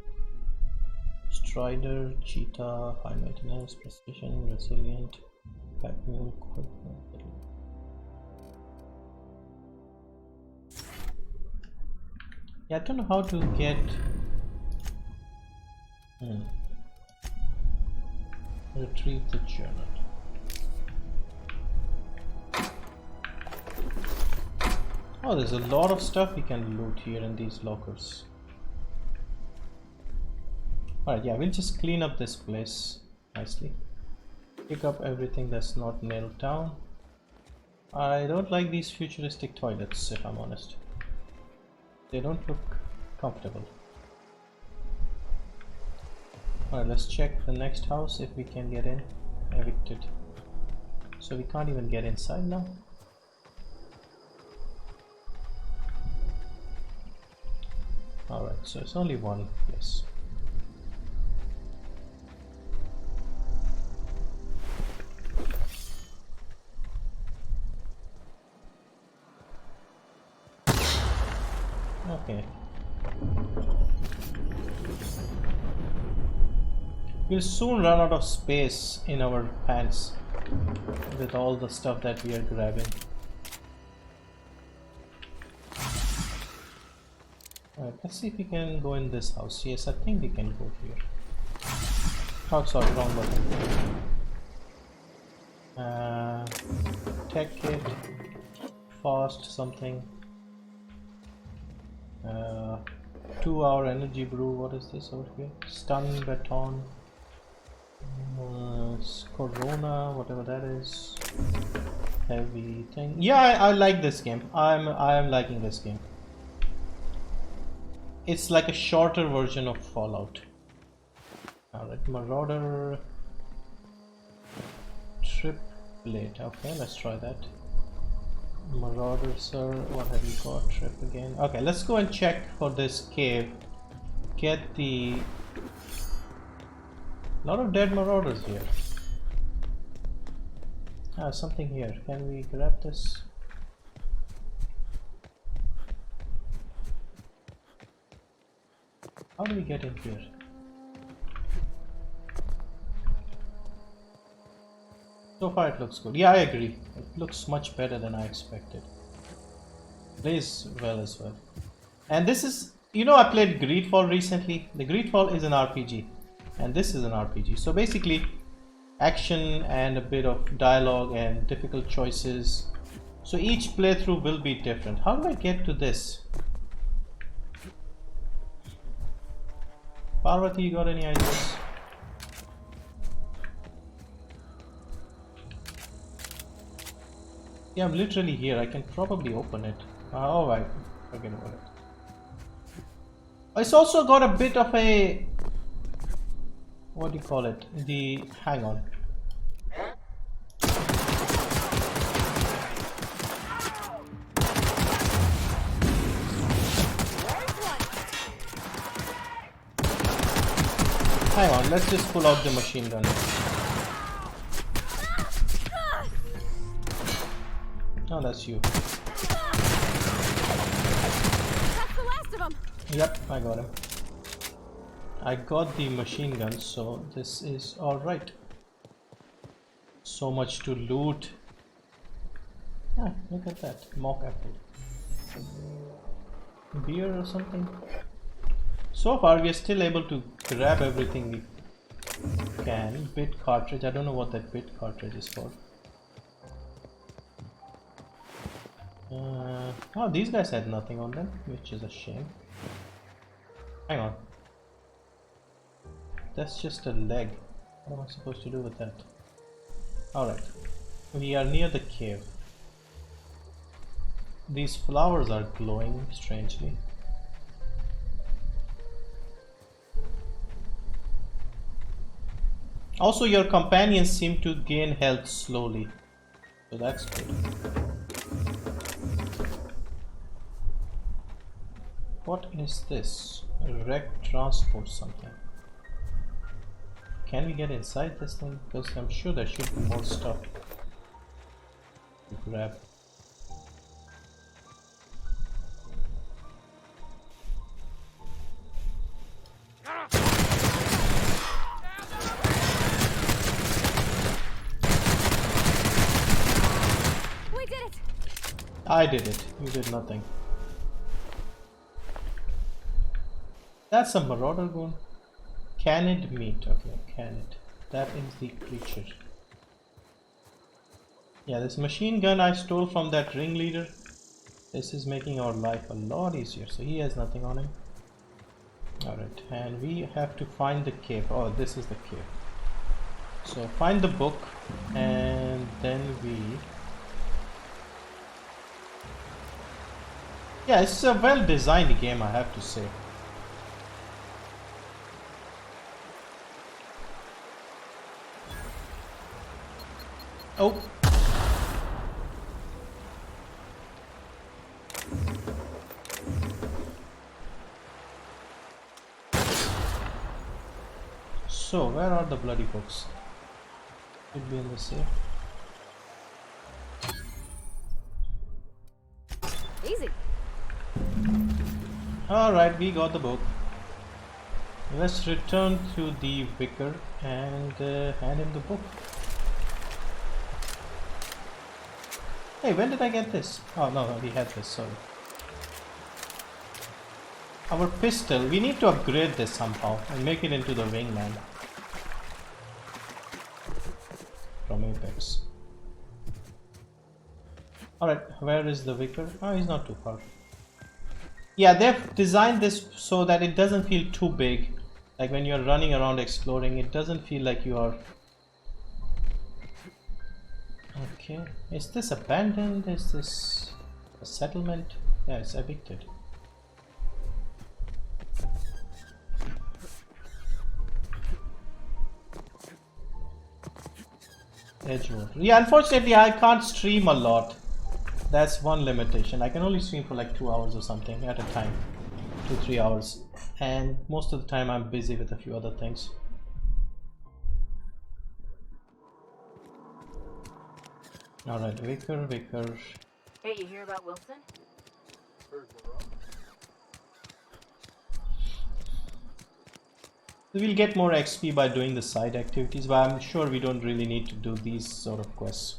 Strider, cheetah, high maintenance, precision, resilient, pack mule, quick. Yeah, I don't know how to get. Retrieve the journal. Oh, there's a lot of stuff we can loot here in these lockers. Alright, yeah, we'll just clean up this place nicely. Pick up everything that's not nailed down. I don't like these futuristic toilets, if I'm honest. They don't look comfortable. Alright, let's check the next house if we can get in. Evicted. So we can't even get inside now. Alright, so it's only one place. Okay. We'll soon run out of space in our pants with all the stuff that we are grabbing. Alright, let's see if we can go in this house. Yes, I think we can go here. Oh, sorry, wrong button. Tech kit, fast something. 2-hour energy brew. What is this over here? Stun baton. Corona, whatever that is. Heavy thing. Yeah, I like this game. I am liking this game. It's like a shorter version of Fallout. Alright, Marauder Trip Blade. Okay, let's try that. Marauder, sir, what have you got? Trip again. Okay, let's go and check for this cave. Get the. Lot of dead marauders here. Ah, something here. Can we grab this? How do we get in here? So far it looks good. Yeah, I agree. It looks much better than I expected. Plays well as well. And this is, you know, I played Greedfall recently. The Greedfall is an RPG. And this is an RPG. So basically, action and a bit of dialogue and difficult choices. So each playthrough will be different. How do I get to this? Parvati, you got any ideas? Yeah, I'm literally here. I can probably open it. Alright, forget about it. It's also got a bit of a... what do you call it? The... hang on. Hang on, let's just pull out the machine gun. Oh, that's you. That's the last of them. Yep, I got him. I got the machine gun, so this is alright. So much to loot. Ah, look at that. Mock apple. Beer or something? So far we are still able to grab everything we can. Bit cartridge, I don't know what that bit cartridge is for. Oh, these guys had nothing on them, which is a shame. Hang on. That's just a leg. What am I supposed to do with that? Alright. We are near the cave. These flowers are glowing strangely. Also, your companions seem to gain health slowly. So that's good. What is this? Wreck transport something. Can we get inside this thing? Because I'm sure there should be more stuff to grab. We did it! I did it. You did nothing. That's a marauder gun. Canned meat. Okay, canned. That is the creature. Yeah, this machine gun I stole from that ringleader. This is making our life a lot easier. So he has nothing on him. Alright, and we have to find the cave. Oh, this is the cave. So find the book and then we... Yeah, it's a well designed game, I have to say. Oh. So, where are the bloody books? Could be in the safe. Easy. Alright, we got the book. Let's return to the vicar and hand him the book. Hey, when did I get this? Oh no, we had this, sorry. Our pistol, we need to upgrade this somehow and make it into the wingman from Apex. Alright, where is the vicar? Oh, he's not too far. Yeah, they've designed this so that it doesn't feel too big. Like when you're running around exploring, it doesn't feel like you are... Okay, is this abandoned? Is this a settlement? Yeah, it's evicted. Edgewood. Yeah, unfortunately I can't stream a lot. That's one limitation. I can only stream for like 2 hours or something at a time. 2-3 hours. And most of the time I'm busy with a few other things. Alright, vicar. Hey, you hear about Wilson? We'll get more XP by doing the side activities, but I'm sure we don't really need to do these sort of quests.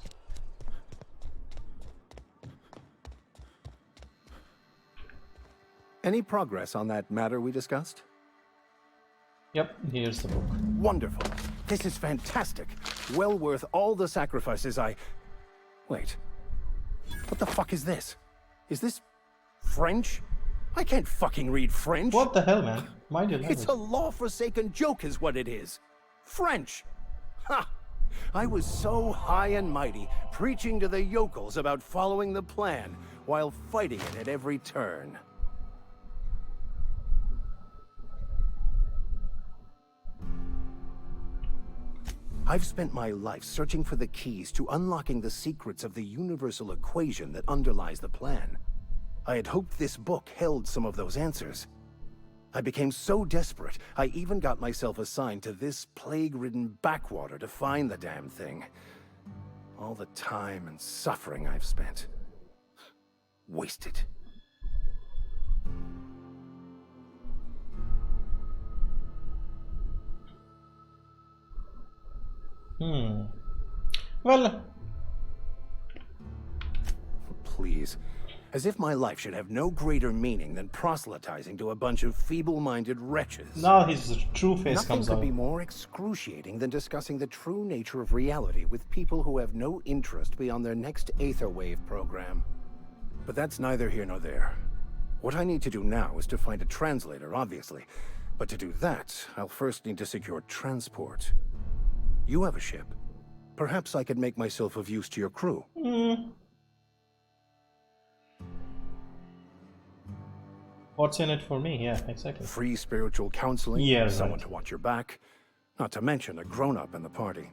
Any progress on that matter we discussed? Yep, here's the book. Wonderful. This is fantastic. Well worth all the sacrifices I... Wait. What the fuck is this? Is this French? I can't fucking read French. What the hell, man? Mind your language. It's a law-forsaken joke is what it is. French. Ha! I was so high and mighty, preaching to the yokels about following the plan, while fighting it at every turn. I've spent my life searching for the keys to unlocking the secrets of the universal equation that underlies the plan. I had hoped this book held some of those answers. I became so desperate, I even got myself assigned to this plague-ridden backwater to find the damn thing. All the time and suffering I've spent. Wasted. Well... Please. As if my life should have no greater meaning than proselytizing to a bunch of feeble-minded wretches. Now his true face Nothing comes could out. be more excruciating than discussing the true nature of reality with people who have no interest beyond their next Aetherwave program. But that's neither here nor there. What I need to do now is to find a translator, obviously. But to do that, I'll first need to secure transport. You have a ship. Perhaps I could make myself of use to your crew. What's in it for me? Yeah, exactly. Free spiritual counseling, Yeah, someone right. to watch your back, not to mention a grown-up in the party.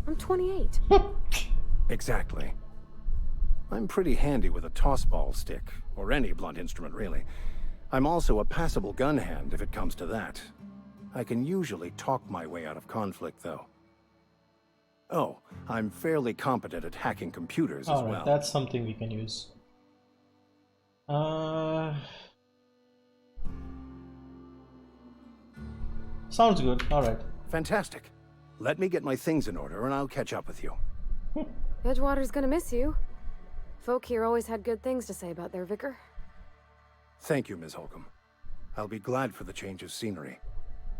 I'm 28. Exactly. I'm pretty handy with a tossball stick, or any blunt instrument really. I'm also a passable gun hand if it comes to that. I can usually talk my way out of conflict, though. Oh, I'm fairly competent at hacking computers as Alright, well. that's something we can use. Sounds good. Alright. Fantastic. Let me get my things in order and I'll catch up with you. Edgewater's gonna miss you. Folk here always had good things to say about their vicar. Thank you, Ms. Holcomb. I'll be glad for the change of scenery,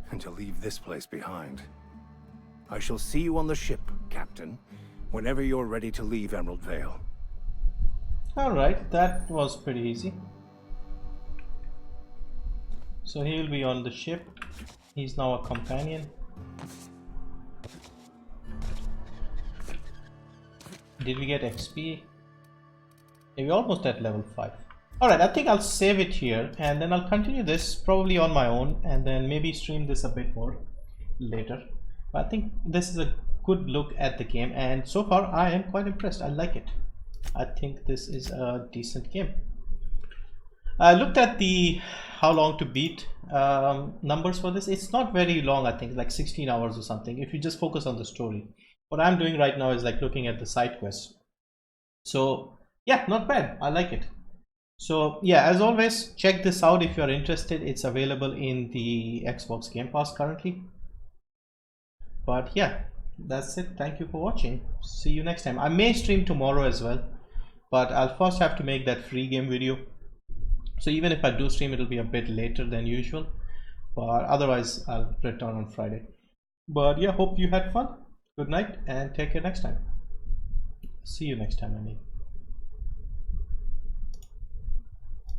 and to leave this place behind. I shall see you on the ship, Captain, whenever you're ready to leave Emerald Vale. Alright, that was pretty easy. So he will be on the ship. He's now a companion. Did we get XP? Yeah, we're almost at level 5. Alright, I think I'll save it here and then I'll continue this probably on my own and then maybe stream this a bit more later. But I think this is a good look at the game and so far I am quite impressed. I like it. I think this is a decent game. I looked at the how long to beat numbers for this. It's not very long, I think like 16 hours or something if you just focus on the story. What I'm doing right now is like looking at the side quests. So yeah, not bad. I like it. So yeah, as always, check this out if you're interested. It's available in the Xbox Game Pass currently. But yeah, that's it. Thank you for watching. See you next time. I may stream tomorrow as well, but I'll first have to make that free game video. So even if I do stream, it'll be a bit later than usual, but otherwise I'll return on Friday. But yeah, hope you had fun. Good night and take care next time. See you next time, I mean.